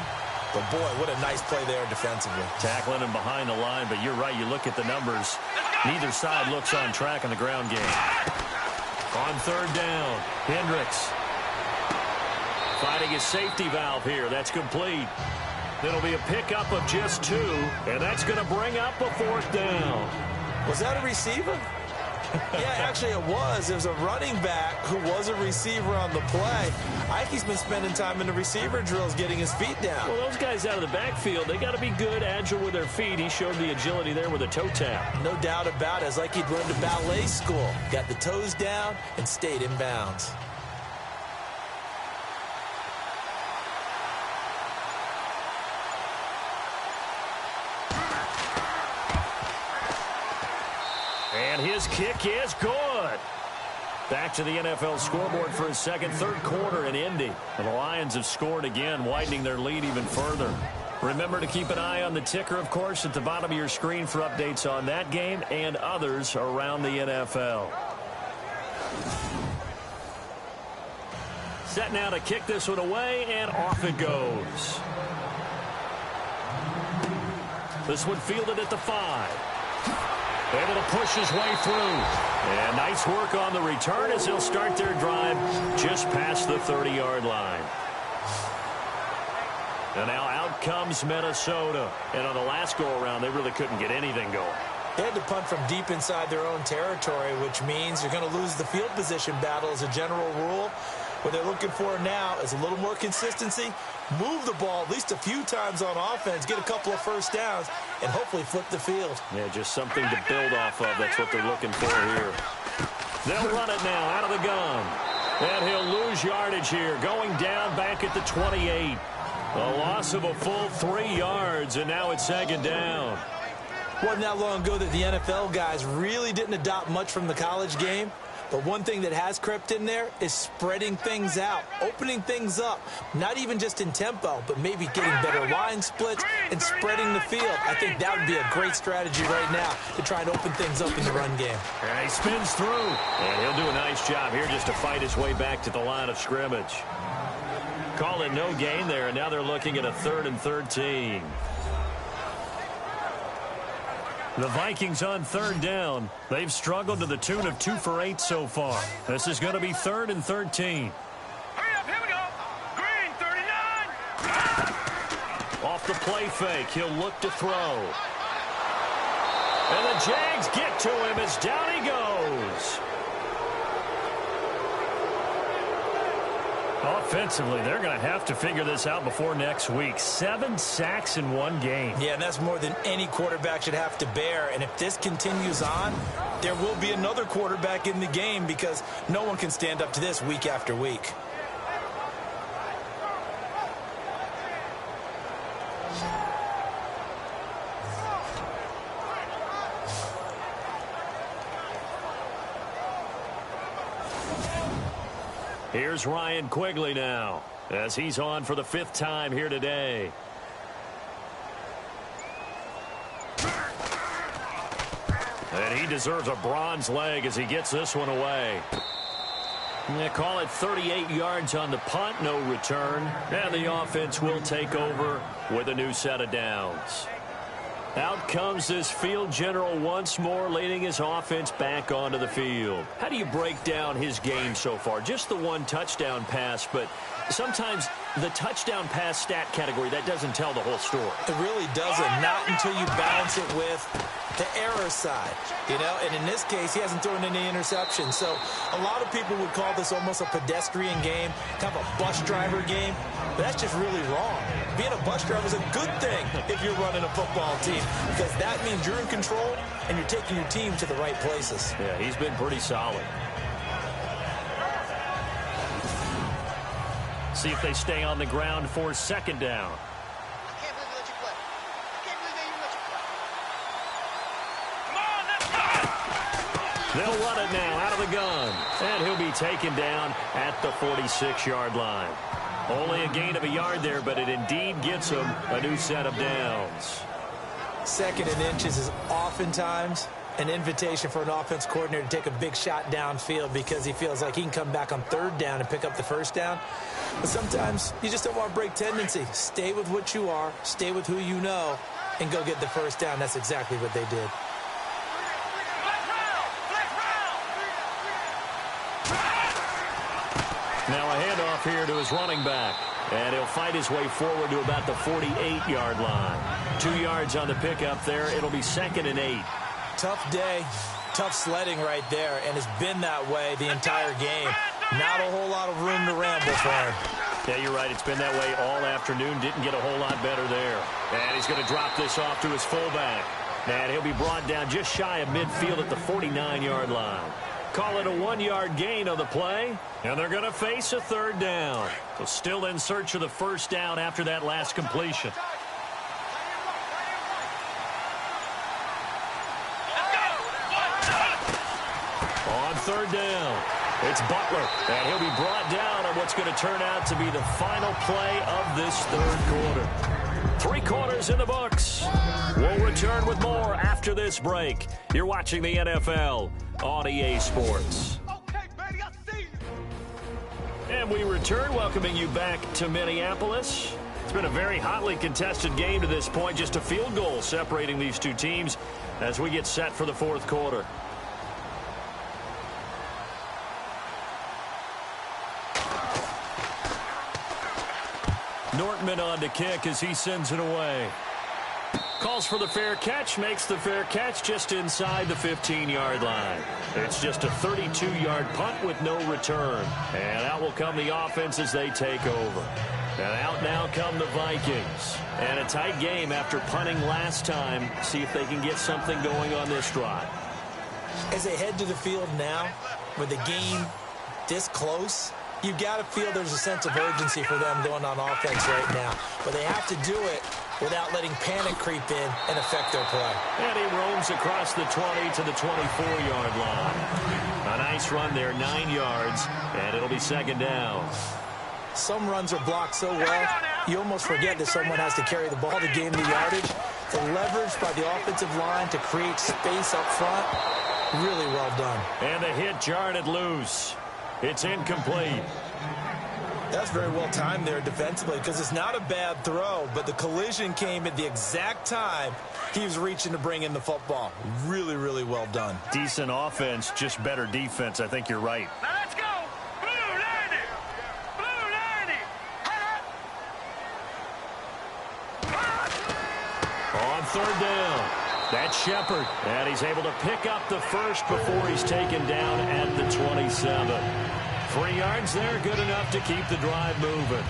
[SPEAKER 2] But, boy, what a nice play there defensively.
[SPEAKER 1] Tackling him behind the line, but you're right. You look at the numbers. Neither side looks on track in the ground game. On third down, Hendricks finding his safety valve here. That's complete. It'll be a pickup of just 2, and that's going to bring up a fourth down.
[SPEAKER 2] Was that a receiver? Yeah, actually it was. It was a running back who was a receiver on the play. Ike's been spending time in the receiver drills getting his feet down.
[SPEAKER 1] Well, those guys out of the backfield, they got to be good, agile with their feet. He showed the agility there with a toe tap.
[SPEAKER 2] No doubt about it. It's like he'd run to ballet school. Got the toes down and stayed in bounds.
[SPEAKER 1] And his kick is good. Back to the NFL scoreboard for his second, third quarter in Indy. And the Lions have scored again, widening their lead even further. Remember to keep an eye on the ticker, of course, at the bottom of your screen for updates on that game and others around the NFL. Set now to kick this one away, and off it goes. This one fielded at the 5. Able to push his way through. And nice work on the return as he'll start their drive just past the 30-yard line. And now out comes Minnesota. And on the last go-around, they really couldn't get anything going.
[SPEAKER 2] They had to punt from deep inside their own territory, which means you're going to lose the field position battle as a general rule. What they're looking for now is a little more consistency, move the ball at least a few times on offense, get a couple of first downs, and hopefully flip the field.
[SPEAKER 1] Yeah, just something to build off of. That's what they're looking for here. They'll run it now out of the gun. And he'll lose yardage here, going down back at the 28. A loss of a full 3 yards, and now it's second down.
[SPEAKER 2] Wasn't that long ago that the NFL guys really didn't adopt much from the college game. But one thing that has crept in there is spreading things out, opening things up, not even just in tempo, but maybe getting better line splits and spreading the field. I think that would be a great strategy right now to try and open things up in the run game.
[SPEAKER 1] And he spins through. And he'll do a nice job here just to fight his way back to the line of scrimmage. Call it no gain there, and now they're looking at a 3rd and 13. The Vikings on 3rd down. They've struggled to the tune of 2 for 8 so far. This is going to be 3rd and 13.
[SPEAKER 3] Hurry up, here we go. Green, 39.
[SPEAKER 1] Off the play fake, he'll look to throw. And the Jags get to him as down he goes. Offensively, they're going to have to figure this out before next week. 7 sacks in 1 game.
[SPEAKER 2] Yeah, and that's more than any quarterback should have to bear. And if this continues on, there will be another quarterback in the game because no one can stand up to this week after week.
[SPEAKER 1] Here's Ryan Quigley now as he's on for the 5th time here today. And he deserves a bronze leg as he gets this one away. They call it 38 yards on the punt, no return. And the offense will take over with a new set of downs. Out comes this field general once more, leading his offense back onto the field. How do you break down his game so far? Just the 1 touchdown pass, but sometimes the touchdown pass stat category, that doesn't tell the whole story.
[SPEAKER 2] It really doesn't, not until you balance it with the error side, you know, and in this case, he hasn't thrown any interceptions. So a lot of people would call this almost a pedestrian game, kind of a bus driver game, but that's just really wrong. Being a bus driver is a good thing if you're running a football team because that means you're in control and you're taking your team to the right places.
[SPEAKER 1] Yeah, he's been pretty solid. See if they stay on the ground for 2nd down. They'll run it now out of the gun. And he'll be taken down at the 46-yard line. Only a gain of a yard there, but it indeed gets him a new set of downs.
[SPEAKER 2] 2nd and inches is oftentimes an invitation for an offense coordinator to take a big shot downfield because he feels like he can come back on 3rd down and pick up the 1st down. But sometimes you just don't want to break tendency. Stay with what you are, stay with who you know, and go get the 1st down. That's exactly what they did.
[SPEAKER 1] Now a handoff here to his running back. And he'll fight his way forward to about the 48-yard line. 2 yards on the pickup there. It'll be 2nd and 8.
[SPEAKER 2] Tough day, tough sledding right there, and it's been that way the entire game. Not a whole lot of room to ramble for him.
[SPEAKER 1] Yeah, you're right. It's been that way all afternoon. Didn't get a whole lot better there. And he's going to drop this off to his fullback. And he'll be brought down just shy of midfield at the 49-yard line. Call it a 1-yard gain on the play. And they're going to face a 3rd down. So still in search of the 1st down after that last completion. On 3rd down, it's Butler. And he'll be brought down on what's going to turn out to be the final play of this 3rd quarter. 3 quarters in the books. We'll return with more after this break. You're watching the NFL on EA Sports.
[SPEAKER 3] Okay, baby, I see you.
[SPEAKER 1] And we return, welcoming you back to Minneapolis. It's been a very hotly contested game to this point. Just a field goal separating these 2 teams as we get set for the 4th quarter. Nortman on to kick as he sends it away. Calls for the fair catch, makes the fair catch just inside the 15-yard line. It's just a 32-yard punt with no return. And out will come the offense as they take over. And out now come the Vikings. And a tight game after punting last time. See if they can get something going on this drive.
[SPEAKER 2] As they head to the field now, with the game this close, you've got to feel there's a sense of urgency for them going on offense right now. But they have to do it without letting panic creep in and affect their play.
[SPEAKER 1] And he roams across the 20 to the 24-yard line. A nice run there, 9 yards, and it'll be second down.
[SPEAKER 2] Some runs are blocked so well, you almost forget that someone has to carry the ball to gain the yardage. The leverage by the offensive line to create space up front, really well done.
[SPEAKER 1] And the hit jarred it loose. It's incomplete.
[SPEAKER 2] That's very well timed there defensively because it's not a bad throw, but the collision came at the exact time he was reaching to bring in the football. Really, really well done.
[SPEAKER 1] Decent offense, just better defense. I think you're right.
[SPEAKER 3] Now let's go. Blue 90. Blue 90.
[SPEAKER 1] On third down, that's Shepard. And he's able to pick up the first before he's taken down at the 27. 3 yards there, good enough to keep the drive moving.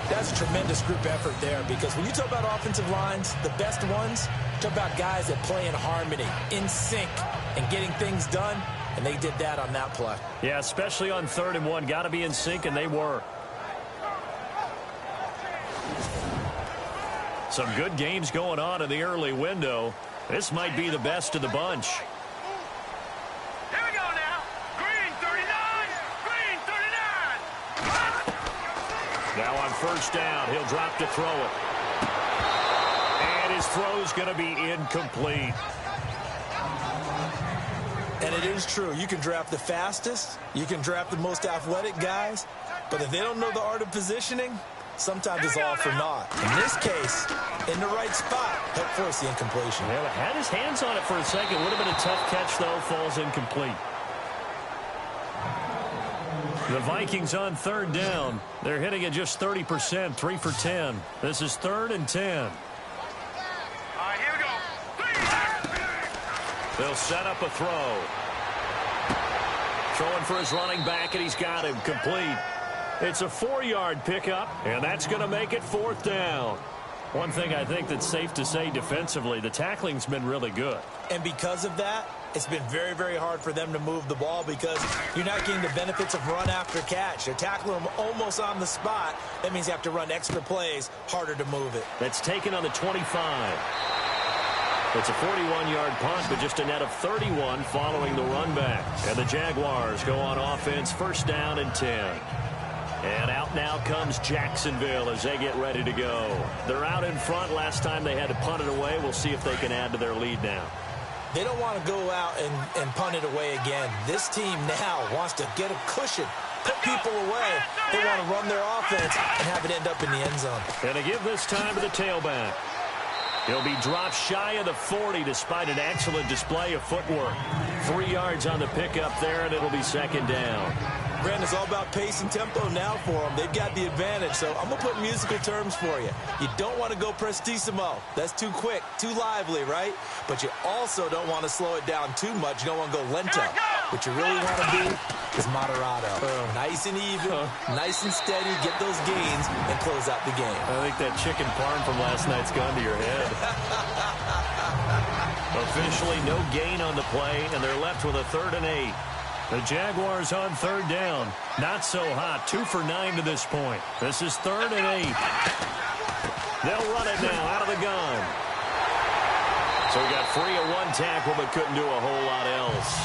[SPEAKER 2] That's a tremendous group effort there because when you talk about offensive lines, the best ones, talk about guys that play in harmony, in sync, and getting things done, and they did that on that play.
[SPEAKER 1] Yeah, especially on 3rd and 1. Got to be in sync, and they were. Some good games going on in the early window. This might be the best of the bunch.
[SPEAKER 3] Here we go now. Green 39. Green 39.
[SPEAKER 1] Now on first down, he'll drop to throw it. And his throw's going to be incomplete.
[SPEAKER 2] And it is true. You can draft the fastest. You can draft the most athletic guys. But if they don't know the art of positioning, sometimes it's all for naught. In this case, in the right spot, help force the incompletion.
[SPEAKER 1] Yeah, had his hands on it for a second. Would have been a tough catch, though. Falls incomplete. The Vikings on third down. They're hitting at just 30%, 3 for 10. This is 3rd and 10.
[SPEAKER 3] All right, here we go.
[SPEAKER 1] They'll set up a throw. Throwing for his running back, and he's got him complete. It's a 4-yard pickup, and that's going to make it 4th down. One thing I think that's safe to say defensively, the tackling's been really good.
[SPEAKER 2] And because of that, it's been very, very hard for them to move the ball because you're not getting the benefits of run after catch. They're tackling them almost on the spot. That means you have to run extra plays, harder to move it.
[SPEAKER 1] That's taken on the 25. It's a 41-yard punt, but just a net of 31 following the run back. And the Jaguars go on offense, 1st down and 10. And out now comes Jacksonville as they get ready to go. They're out in front. Last time they had to punt it away. We'll see if they can add to their lead now.
[SPEAKER 2] They don't want to go out and punt it away again. This team now wants to get a cushion, put people away. They want to run their offense and have it end up in the end zone.
[SPEAKER 1] And to give this time to the tailback. He'll be dropped shy of the 40 despite an excellent display of footwork. 3 yards on the pickup there, and it'll be 2nd down.
[SPEAKER 2] Brandon, it's all about pace and tempo now for them. They've got the advantage, so I'm going to put musical terms for you. You don't want to go prestissimo. That's too quick, too lively, right? But you also don't want to slow it down too much. You don't want to go lento. What you really want to be is moderato. Nice and even, nice and steady, get those gains, and close out the game.
[SPEAKER 1] I think that chicken parm from last night's gone to your head. Officially no gain on the play, and they're left with a 3rd and 8. The Jaguars on 3rd down. Not so hot. 2 for 9 to this point. This is 3rd and 8. They'll run it now out of the gun. So we got 3 of 1 tackle, but couldn't do a whole lot else.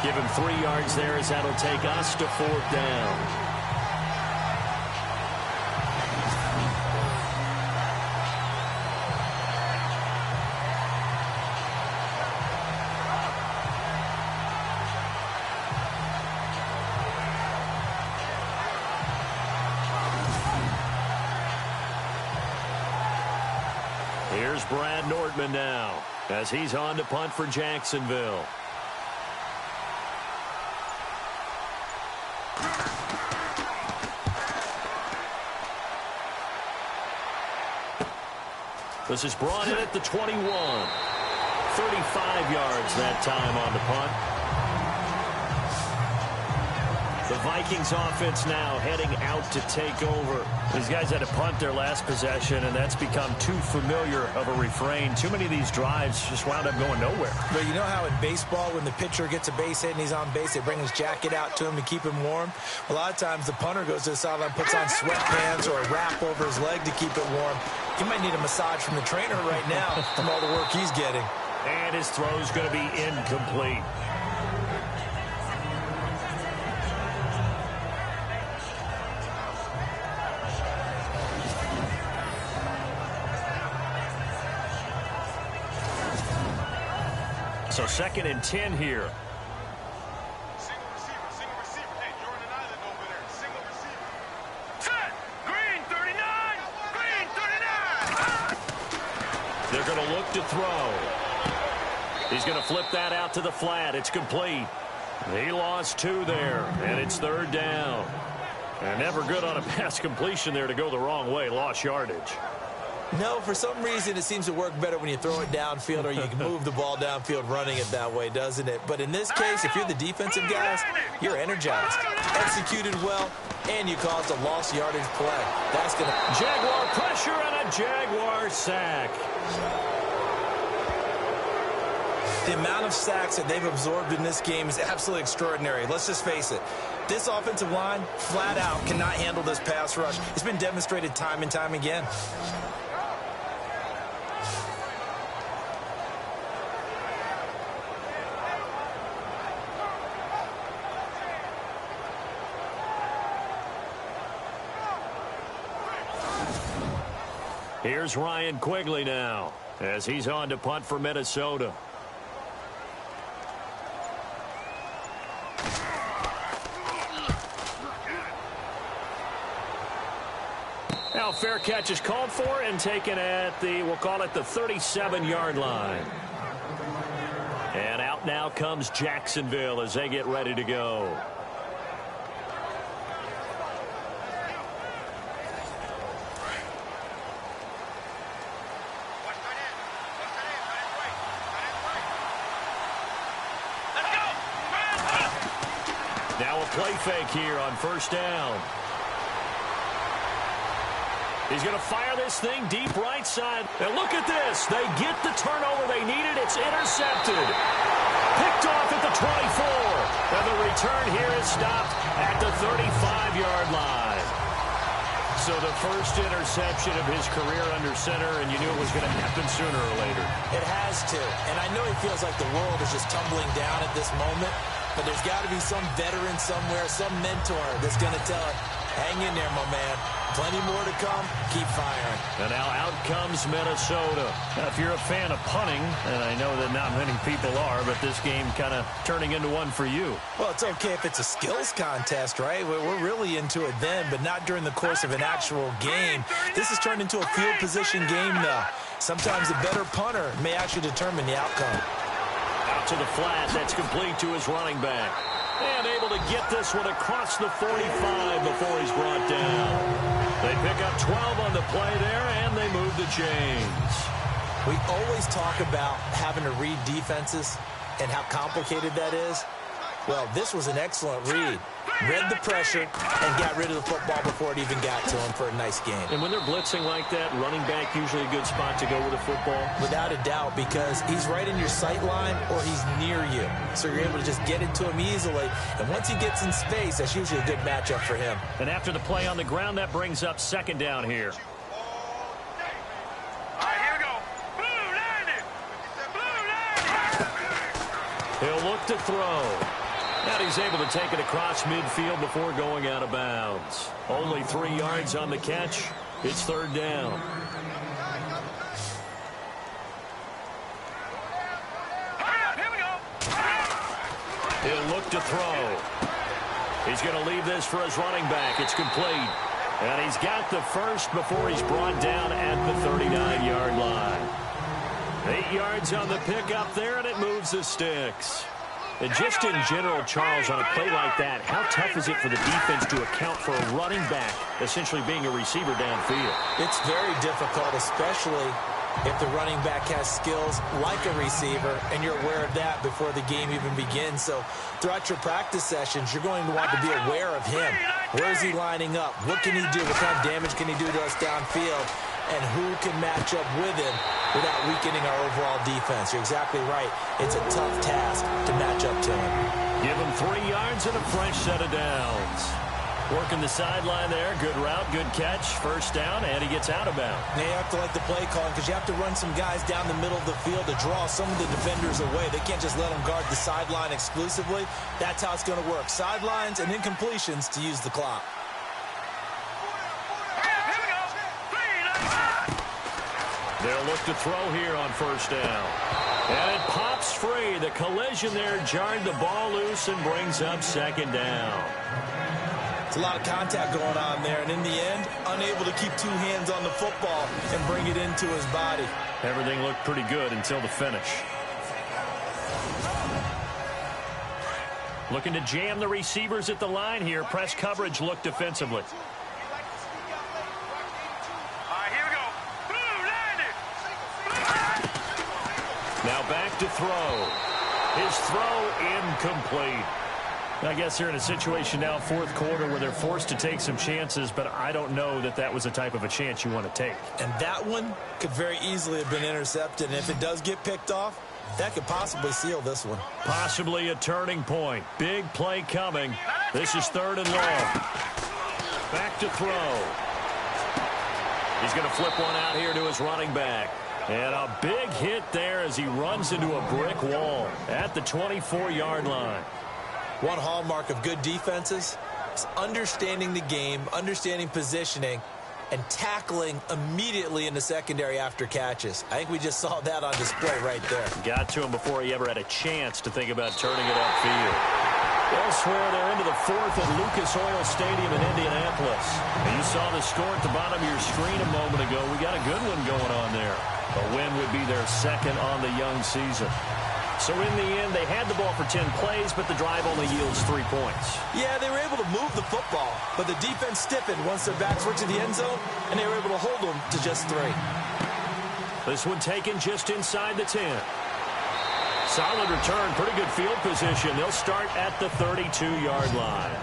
[SPEAKER 1] Give him 3 yards there as that'll take us to 4th down. Here's Brad Nordman now as he's on to punt for Jacksonville. This is brought in at the 21. 35 yards that time on the punt. The Vikings offense now heading out to take over. These guys had to punt their last possession, and that's become too familiar of a refrain. Too many of these drives just wound up going nowhere.
[SPEAKER 2] But you know how in baseball, when the pitcher gets a base hit and he's on base, they bring his jacket out to him to keep him warm? A lot of times the punter goes to the sideline, puts on sweatpants or a wrap over his leg to keep it warm. He might need a massage from the trainer right now from all the work he's getting.
[SPEAKER 1] And his throw's going to be incomplete. So 2nd and 10 here.
[SPEAKER 3] Single receiver. Hey, you're on an island over there. Single receiver. Set. Green 39. Green 39.
[SPEAKER 1] They're going to look to throw. He's going to flip that out to the flat. It's complete. He lost 2 there, and it's 3rd down. And never good on a pass completion there to go the wrong way. Lost yardage.
[SPEAKER 2] No, for some reason it seems to work better when you throw it downfield or you can move the ball downfield running it that way, doesn't it? But in this case, if you're the defensive guys, you're energized, executed well, and you caused a lost yardage play. That's going to...
[SPEAKER 1] Jaguar pressure and a Jaguar sack.
[SPEAKER 2] The amount of sacks that they've absorbed in this game is absolutely extraordinary. Let's just face it. This offensive line, flat out, cannot handle this pass rush. It's been demonstrated time and time again.
[SPEAKER 1] Here's Ryan Quigley now as he's on to punt for Minnesota. Now fair catch is called for and taken at the, we'll call it the 37-yard line. And out now comes Jacksonville as they get ready to go. Now a play fake here on 1st down. He's going to fire this thing deep right side. And look at this. They get the turnover they needed. It's intercepted. Picked off at the 24. And the return here is stopped at the 35-yard line. So the first interception of his career under center, and you knew it was going to happen sooner or later.
[SPEAKER 2] It has to. And I know he feels like the world is just tumbling down at this moment. But there's got to be some veteran somewhere, some mentor that's going to tell him, hang in there, my man. Plenty more to come. Keep firing.
[SPEAKER 1] And now out comes Minnesota. Now, if you're a fan of punting, and I know that not many people are, but this game kind of turning into one for you.
[SPEAKER 2] Well, it's okay if it's a skills contest, right? We're really into it then, but not during the course of an actual game. This has turned into a field position game now. Sometimes the better punter may actually determine the outcome.
[SPEAKER 1] Out to the flat. That's complete to his running back. And able to get this one across the 45 before he's brought down. They pick up 12 on the play there, and they move the chains.
[SPEAKER 2] We always talk about having to read defenses and how complicated that is. Well, this was an excellent read. Read the pressure and got rid of the football before it even got to him for a nice game.
[SPEAKER 1] And when they're blitzing like that, running back usually a good spot to go with the football?
[SPEAKER 2] Without a doubt, because he's right in your sight line or he's near you. So you're able to just get it to him easily. And once he gets in space, that's usually a good matchup for him.
[SPEAKER 1] And after the play on the ground, that brings up 2nd down here.
[SPEAKER 3] All right, here we go. Blue landing. Blue landing.
[SPEAKER 1] He'll look to throw. And he's able to take it across midfield before going out of bounds. Only 3 yards on the catch. It's 3rd down.
[SPEAKER 3] Here we go.
[SPEAKER 1] He'll look to throw. He's going to leave this for his running back. It's complete. And he's got the first before he's brought down at the 39-yard line. 8 yards on the pickup there, and it moves the sticks. And just in general, Charles, on a play like that, how tough is it for the defense to account for a running back essentially being a receiver downfield?
[SPEAKER 2] It's very difficult, especially if the running back has skills like a receiver, and you're aware of that before the game even begins. So throughout your practice sessions, you're going to want to be aware of him. Where is he lining up? What can he do? What kind of damage can he do to us downfield? And who can match up with him without weakening our overall defense? You're exactly right. It's a tough task to match up to him.
[SPEAKER 1] Give him 3 yards and a fresh set of downs. Working the sideline there. Good route, good catch. First down, and he gets out of bounds.
[SPEAKER 2] Now you have to like the play calling because you have to run some guys down the middle of the field to draw some of the defenders away. They can't just let them guard the sideline exclusively. That's how it's going to work. Sidelines and incompletions to use the clock.
[SPEAKER 1] They'll look to throw here on first down. And it pops free. The collision there jarred the ball loose and brings up second down.
[SPEAKER 2] It's a lot of contact going on there, and in the end, unable to keep 2 hands on the football and bring it into his body.
[SPEAKER 1] Everything looked pretty good until the finish. Looking to jam the receivers at the line here. Press coverage look defensively. Now back to throw. His throw incomplete. I guess they're in a situation now, fourth quarter, where they're forced to take some chances, but I don't know that that was the type of a chance you want to take.
[SPEAKER 2] And that one could very easily have been intercepted, and if it does get picked off, that could possibly seal this one.
[SPEAKER 1] Possibly a turning point. Big play coming. This is 3rd and long. Back to throw. He's going to flip one out here to his running back. And a big hit there as he runs into a brick wall at the 24-yard line.
[SPEAKER 2] One hallmark of good defenses is understanding the game, understanding positioning, and tackling immediately in the secondary after catches. I think we just saw that on display right there.
[SPEAKER 1] Got to him before he ever had a chance to think about turning it upfield. Elsewhere, they're into the 4th at Lucas Oil Stadium in Indianapolis. And you saw the score at the bottom of your screen a moment ago. We got a good one going on there. A win would be their 2nd on the young season. So in the end, they had the ball for 10 plays, but the drive only yields 3 points.
[SPEAKER 2] Yeah, they were able to move the football, but the defense stiffened once their backs were to the end zone, and they were able to hold them to just 3.
[SPEAKER 1] This one taken just inside the 10. Solid return, pretty good field position. They'll start at the 32-yard line.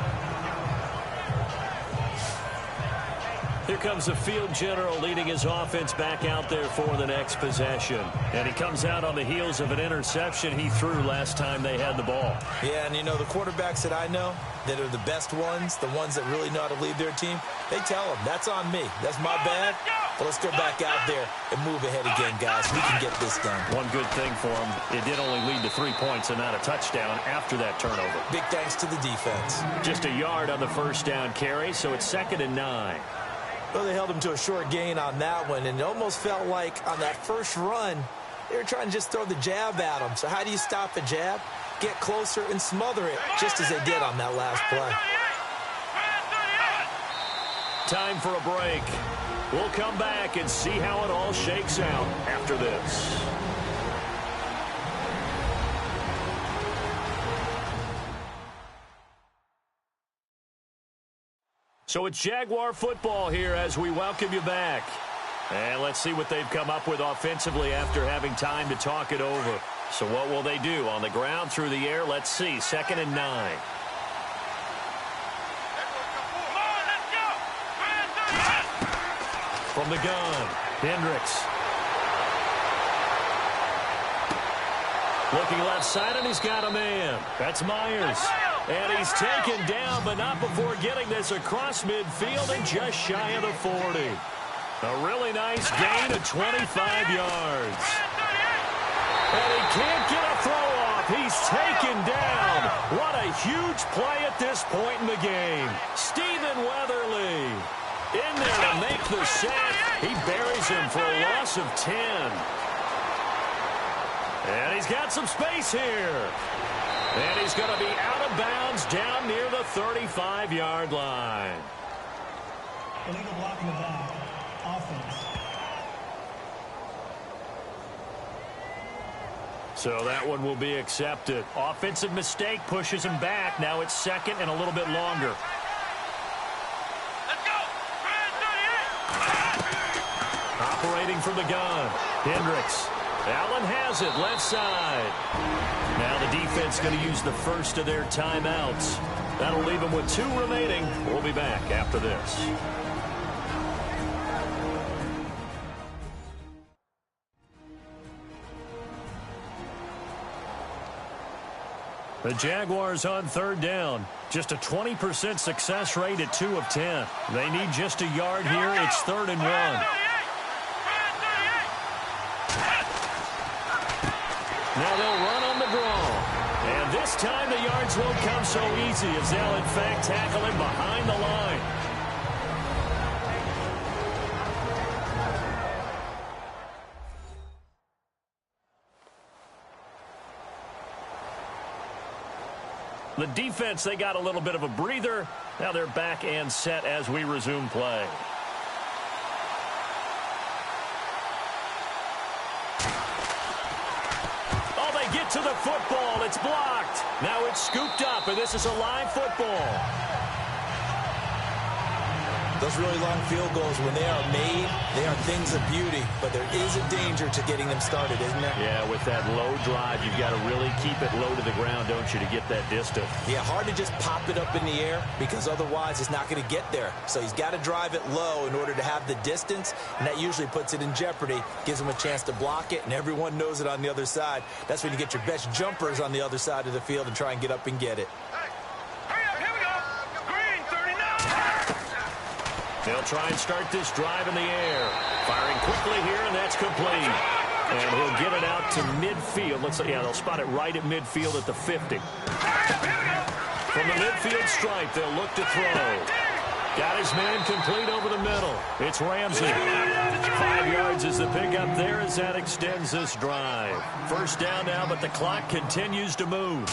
[SPEAKER 1] Here comes the field general leading his offense back out there for the next possession. And he comes out on the heels of an interception he threw last time they had the ball.
[SPEAKER 2] Yeah, and you know, the quarterbacks that I know that are the best ones, the ones that really know how to lead their team, they tell them, that's on me. That's my bad. But let's go back out there and move ahead again, guys. We can get this done.
[SPEAKER 1] One good thing for him, it did only lead to 3 points and not a touchdown after that turnover.
[SPEAKER 2] Big thanks to the defense.
[SPEAKER 1] Just a yard on the first down carry, so it's 2nd and 9.
[SPEAKER 2] Well, they held him to a short gain on that one, and it almost felt like on that first run, they were trying to just throw the jab at him. So how do you stop a jab? Get closer and smother it, just as they did on that last play.
[SPEAKER 1] Time for a break. We'll come back and see how it all shakes out after this. So it's Jaguar football here as we welcome you back. And let's see what they've come up with offensively after having time to talk it over. So what will they do? On the ground, through the air? Let's see. 2nd and 9. From the gun, Hendricks. Looking left side, and he's got a man. That's Myers. And he's taken down, but not before getting this across midfield and just shy of the 40. A really nice gain of 25 yards. And he can't get a throw off. He's taken down. What a huge play at this point in the game. Stephen Weatherly in there to make the sack. He buries him for a loss of 10. And he's got some space here. And he's going to be out of bounds down near the 35-yard line.
[SPEAKER 4] Illegal block in the back. Offense.
[SPEAKER 1] So that one will be accepted. Offensive mistake pushes him back. Now it's 2nd and a little bit longer.
[SPEAKER 3] Let's go!
[SPEAKER 1] Operating from the gun. Hendricks. Allen has it, left side. Now the defense going to use the first of their timeouts. That'll leave them with 2 remaining. We'll be back after this. The Jaguars on 3rd down. Just a 20% success rate at 2 of 10. They need just a yard here. It's 3rd and 1. Now they'll run on the draw. And this time the yards won't come so easy as they'll in fact tackle him behind the line. The defense, they got a little bit of a breather. Now they're back and set as we resume play. Oh, they get to the football. It's blocked. Now it's scooped up, and this is a live football.
[SPEAKER 2] Those really long field goals, when they are made, they are things of beauty. But there is a danger to getting them started, isn't there?
[SPEAKER 1] Yeah, with that low drive, you've got to really keep it low to the ground, don't you, to get that distance.
[SPEAKER 2] Yeah, hard to just pop it up in the air because otherwise it's not going to get there. So he's got to drive it low in order to have the distance, and that usually puts it in jeopardy, gives him a chance to block it, and everyone knows it on the other side. That's when you get your best jumpers on the other side of the field and try and get up and get it.
[SPEAKER 1] They'll try and start this drive in the air. Firing quickly here, and that's complete. And he'll get it out to midfield. They'll spot it right at midfield at the 50. From the midfield stripe, they'll look to throw. Got his man complete over the middle. It's Ramsey. 5 yards is the pickup there as that extends this drive. First down now, but the clock continues to move.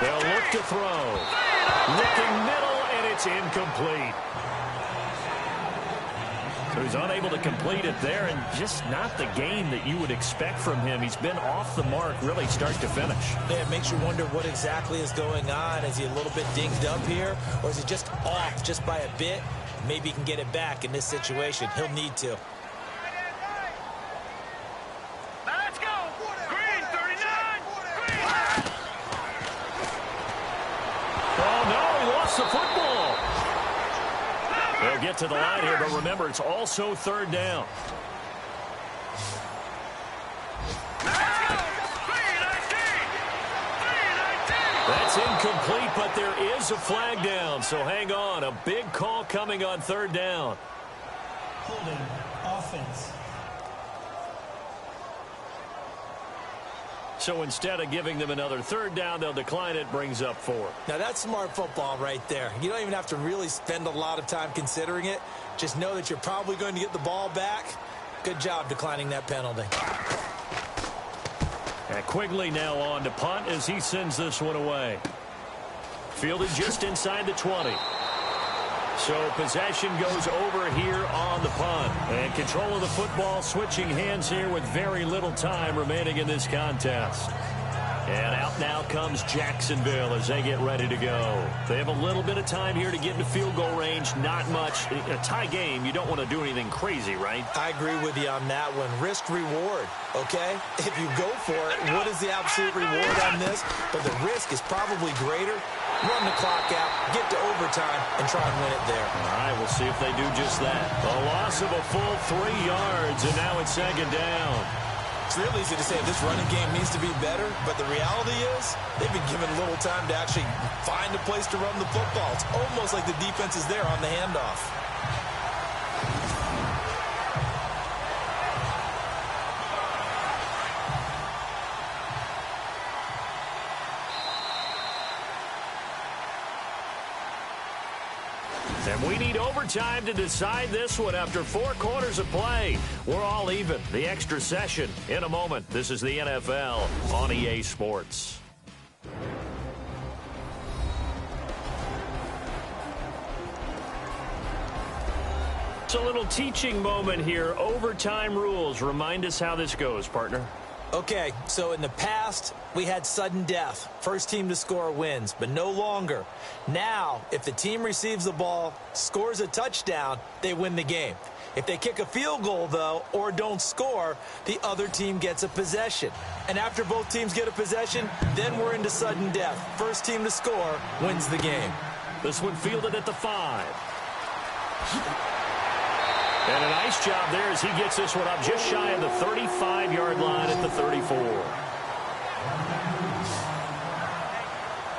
[SPEAKER 1] They'll look to throw. Looking middle, and it's incomplete. So he's unable to complete it there, and just not the game that you would expect from him. He's been off the mark really start to finish.
[SPEAKER 2] Yeah, it makes you wonder what exactly is going on. Is he a little bit dinged up here, or is he just off just by a bit? Maybe he can get it back in this situation. He'll need to.
[SPEAKER 3] Let's go. Green 39. Green.
[SPEAKER 1] Oh, no, he lost the football. They'll get to the line here, but remember, it's also 3rd down. That's incomplete, but there is a flag down, so hang on. A big call coming on 3rd down.
[SPEAKER 4] Holding offense.
[SPEAKER 1] So instead of giving them another 3rd down, they'll decline it, brings up 4.
[SPEAKER 2] Now, that's smart football right there. You don't even have to really spend a lot of time considering it. Just know that you're probably going to get the ball back. Good job declining that penalty.
[SPEAKER 1] And Quigley now on to punt as he sends this one away. Fielded just inside the 20. So possession goes over here on the punt. And control of the football switching hands here with very little time remaining in this contest. And out now comes Jacksonville as they get ready to go. They have a little bit of time here to get into field goal range. Not much. A tie game, you don't want to do anything crazy, right?
[SPEAKER 2] I agree with you on that one. Risk reward, okay? If you go for it, what is the absolute reward on this? But the risk is probably greater. Run the clock out, get to overtime, and try and win it there.
[SPEAKER 1] All right, we'll see if they do just that. A loss of a full 3 yards, and now it's 2nd down.
[SPEAKER 2] It's real easy to say this running game needs to be better, but the reality is they've been given little time to actually find a place to run the football. It's almost like the defense is there on the handoff.
[SPEAKER 1] And we need overtime to decide this one after 4 quarters of play. We're all even. The extra session in a moment. This is the NFL on EA Sports. It's a little teaching moment here. Overtime rules. Remind us how this goes, partner.
[SPEAKER 2] Okay, so in the past, we had sudden death. First team to score wins, but no longer. Now, if the team receives the ball, scores a touchdown, they win the game. If they kick a field goal, though, or don't score, the other team gets a possession. And after both teams get a possession, then we're into sudden death. First team to score wins the game.
[SPEAKER 1] This one fielded at the 5. And a nice job there as he gets this one up just shy of the 35-yard line at the 34.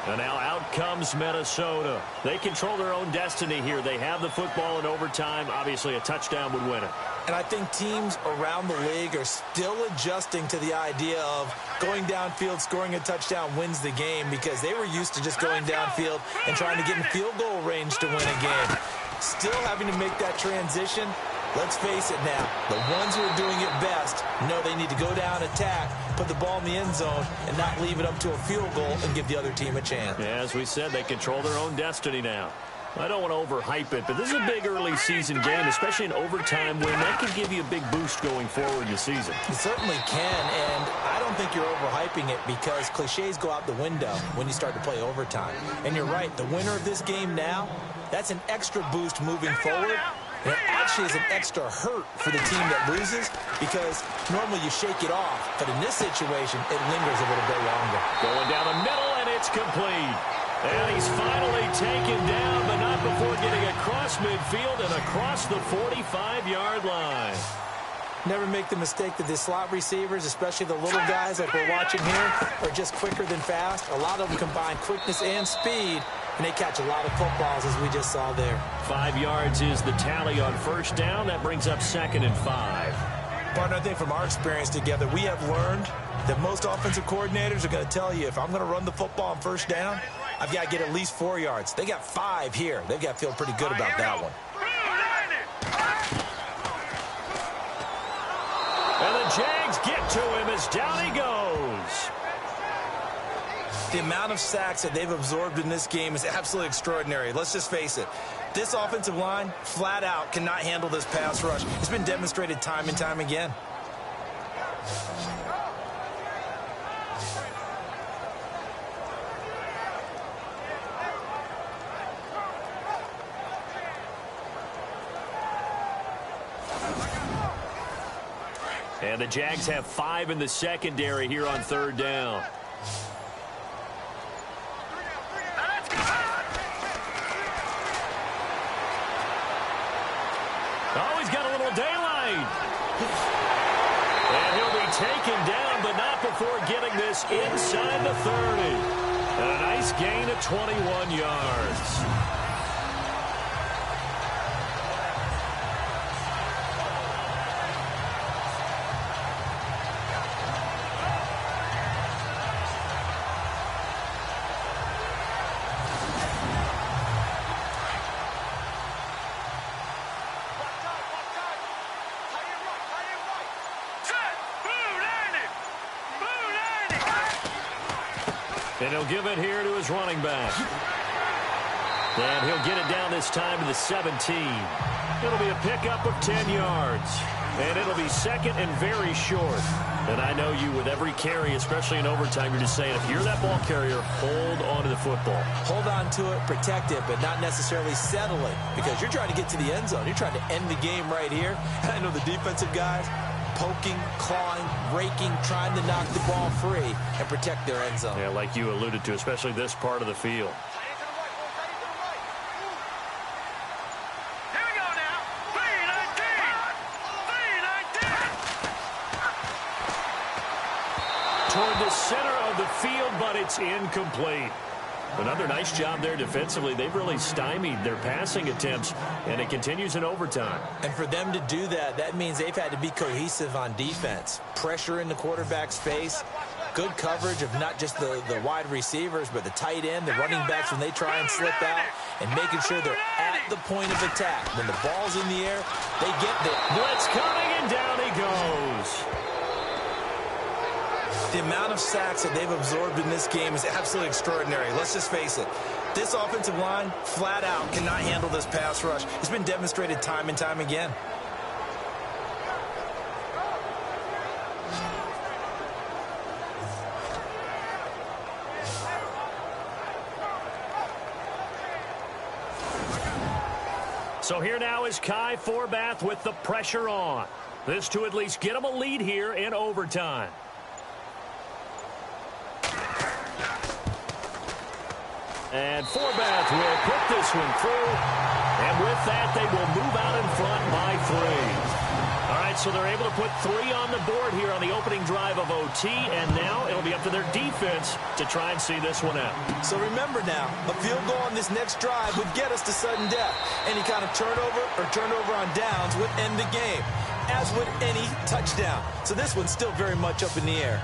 [SPEAKER 1] And now out comes Minnesota. They control their own destiny here. They have the football in overtime. Obviously, a touchdown would win it.
[SPEAKER 2] And I think teams around the league are still adjusting to the idea of going downfield, scoring a touchdown wins the game, because they were used to just going downfield and trying to get in field goal range to win a game. Still having to make that transition. Let's face it now, the ones who are doing it best know they need to go down, attack, put the ball in the end zone, and not leave it up to a field goal and give the other team a chance.
[SPEAKER 1] Yeah, as we said, they control their own destiny now. I don't want to overhype it, but this is a big early season game, especially an overtime win. That could give you a big boost going forward in the season.
[SPEAKER 2] It certainly can, and I don't think you're overhyping it, because cliches go out the window when you start to play overtime. And you're right, the winner of this game now, that's an extra boost moving forward. And it actually is an extra hurt for the team that loses, because normally you shake it off. But in this situation, it lingers a little bit longer.
[SPEAKER 1] Going down the middle, and it's complete. And he's finally taken down, but not before getting across midfield and across the 45-yard line.
[SPEAKER 2] Never make the mistake that the slot receivers, especially the little guys like we're watching here, are just quicker than fast. A lot of them combine quickness and speed, and they catch a lot of footballs, as we just saw there.
[SPEAKER 1] 5 yards is the tally on first down. That brings up 2nd and 5.
[SPEAKER 2] Partner, I think from our experience together, we have learned that most offensive coordinators are going to tell you, if I'm going to run the football on first down, I've got to get at least 4 yards. They got 5 here. They've got to feel pretty good about that one.
[SPEAKER 1] And the Jags get to him as down he goes.
[SPEAKER 2] The amount of sacks that they've absorbed in this game is absolutely extraordinary. Let's just face it. This offensive line, flat out, cannot handle this pass rush. It's been demonstrated time and time again.
[SPEAKER 1] And the Jags have 5 in the secondary here on third down. Oh, he's got a little daylight. And he'll be taken down, but not before getting this inside the 30. And a nice gain of 21 yards. And he'll give it here to his running back. And he'll get it down this time to the 17. It'll be a pickup of 10 yards. And it'll be 2nd and very short. And I know you, with every carry, especially in overtime, you're just saying, if you're that ball carrier, hold on to the football.
[SPEAKER 2] Hold on to it, protect it, but not necessarily settle it, because you're trying to get to the end zone. You're trying to end the game right here. And I know the defensive guys, poking, clawing, raking, trying to knock the ball free and protect their end zone.
[SPEAKER 1] Yeah, like you alluded to, especially this part of the field.
[SPEAKER 3] Here we go now. 3-19.
[SPEAKER 1] Toward the center of the field, but it's incomplete. Another nice job there defensively. They've really stymied their passing attempts, and it continues in overtime.
[SPEAKER 2] And for them to do that, that means they've had to be cohesive on defense. Pressure in the quarterback's face, good coverage of not just the wide receivers, but the tight end, the running backs when they try and slip out, and making sure they're at the point of attack. When the ball's in the air, they get there.
[SPEAKER 1] Blitz coming, and down he goes.
[SPEAKER 2] The amount of sacks that they've absorbed in this game is absolutely extraordinary. Let's just face it. This offensive line, flat out, cannot handle this pass rush. It's been demonstrated time and time again.
[SPEAKER 1] So here now is Kai Forbath with the pressure on. This to at least get him a lead here in overtime. And Forbath will put this one through. And with that, they will move out in front by 3. All right, so they're able to put 3 on the board here on the opening drive of OT, and now it'll be up to their defense to try and see this one out.
[SPEAKER 2] So remember now, a field goal on this next drive would get us to sudden death. Any kind of turnover or turnover on downs would end the game, as would any touchdown. So this one's still very much up in the air.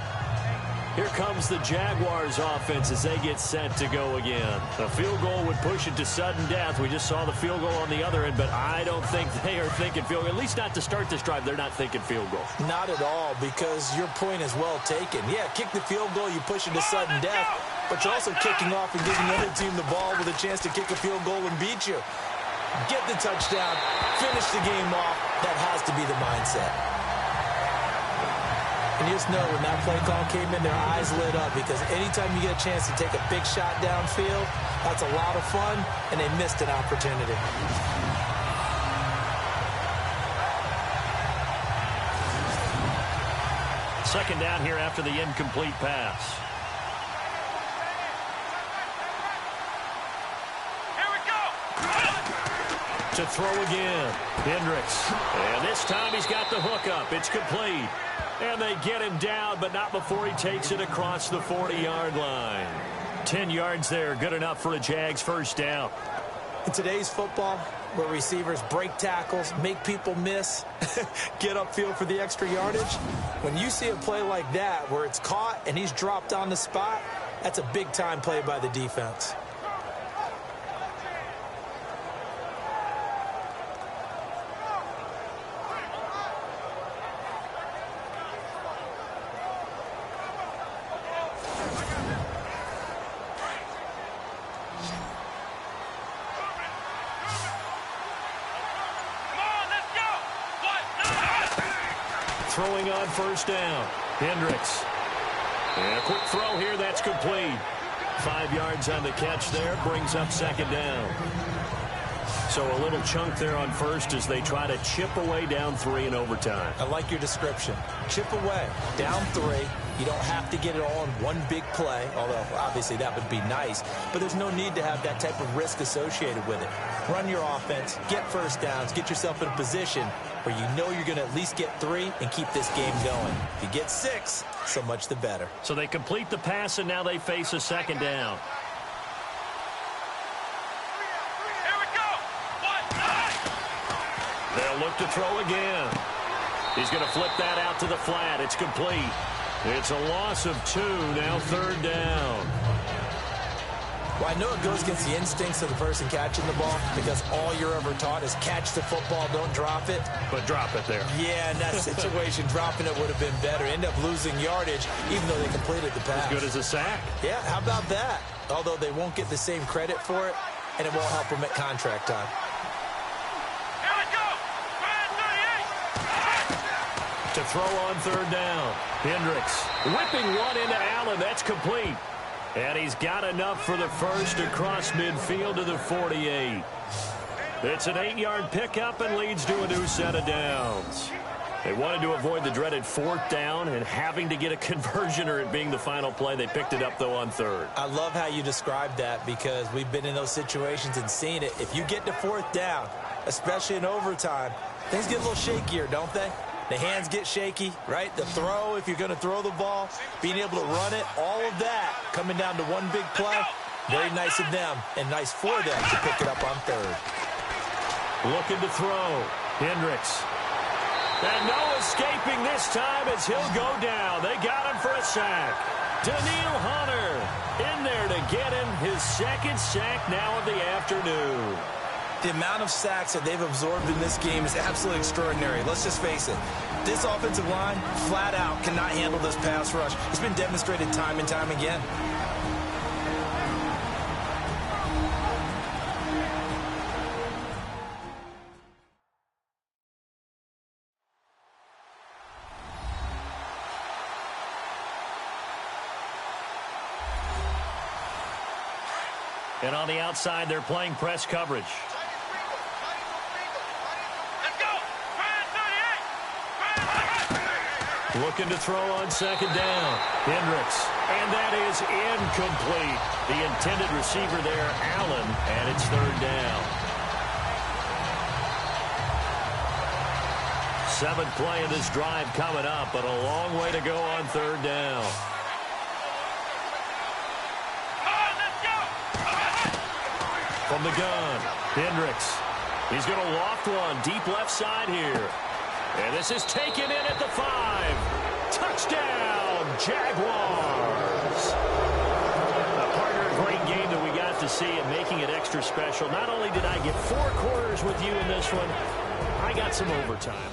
[SPEAKER 1] Here comes the Jaguars offense as they get set to go again. A field goal would push it to sudden death. We just saw the field goal on the other end, but I don't think they are thinking field goal. At least not to start this drive. They're not thinking field goal.
[SPEAKER 2] Not at all, because your point is well taken. Yeah, kick the field goal, you push it to sudden death, but you're also kicking off and giving the other team the ball with a chance to kick a field goal and beat you. Get the touchdown, finish the game off. That has to be the mindset. And you just know when that play call came in, their eyes lit up, because anytime you get a chance to take a big shot downfield, that's a lot of fun, and they missed an opportunity.
[SPEAKER 1] Second down here after the incomplete pass.
[SPEAKER 3] Here we go.
[SPEAKER 1] To throw again, Hendricks. And this time he's got the hook up. It's complete. And they get him down, but not before he takes it across the 40-yard line. 10 yards there, good enough for a Jags first down.
[SPEAKER 2] In today's football, where receivers break tackles, make people miss, get upfield for the extra yardage, when you see a play like that where it's caught and he's dropped on the spot, that's a big-time play by the defense.
[SPEAKER 1] Throwing on first down, Hendricks. And a quick throw here, that's complete. 5 yards on the catch there, brings up second down. So a little chunk there on first as they try to chip away down 3 in overtime.
[SPEAKER 2] I like your description. Chip away, down 3. You don't have to get it all in one big play, although obviously that would be nice. But there's no need to have that type of risk associated with it. Run your offense, get first downs, get yourself in a position where you know you're going to at least get 3 and keep this game going. If you get 6, so much the better.
[SPEAKER 1] So they complete the pass, and now they face a second down.
[SPEAKER 3] Here we go.
[SPEAKER 1] They'll look to throw again. He's going to flip that out to the flat. It's complete. It's a loss of 2, now third down.
[SPEAKER 2] Well, I know it goes against the instincts of the person catching the ball, because all you're ever taught is catch the football, don't drop it.
[SPEAKER 1] But drop it there.
[SPEAKER 2] Yeah, in that situation, dropping it would have been better. End up losing yardage, even though they completed the pass.
[SPEAKER 1] As good as a sack.
[SPEAKER 2] Yeah, how about that? Although they won't get the same credit for it, and it won't help them at contract time.
[SPEAKER 3] Here we go.
[SPEAKER 1] To throw on third down, Hendricks whipping one into Allen. That's complete. And he's got enough for the first across midfield to the 48. It's an 8-yard pickup and leads to a new set of downs. They wanted to avoid the dreaded 4th down and having to get a conversion or it being the final play. They picked it up, though, on third.
[SPEAKER 2] I love how you described that, because we've been in those situations and seen it. If you get to 4th down, especially in overtime, things get a little shakier, don't they? The hands get shaky, right? The throw, if you're going to throw the ball, being able to run it, all of that coming down to one big play. Very nice of them and nice for them to pick it up on third.
[SPEAKER 1] Looking to throw. Hendricks. And no escaping this time as he'll go down. They got him for a sack. Daniil Hunter in there to get him his second sack now of the afternoon.
[SPEAKER 2] The amount of sacks that they've absorbed in this game is absolutely extraordinary. Let's just face it. This offensive line, flat out, cannot handle this pass rush. It's been demonstrated time and time again.
[SPEAKER 1] And on the outside, they're playing press coverage. Looking to throw on second down. Hendricks. And that is incomplete. The intended receiver there, Allen, and it's third down. 7th play of this drive coming up, but a long way to go on third down. From the gun, Hendricks. He's going to loft one deep left side here. And this is taken in at the 5. Touchdown, Jaguars. Partner, a great game that we got to see and making it extra special. Not only did I get 4 quarters with you in this one, I got some overtime.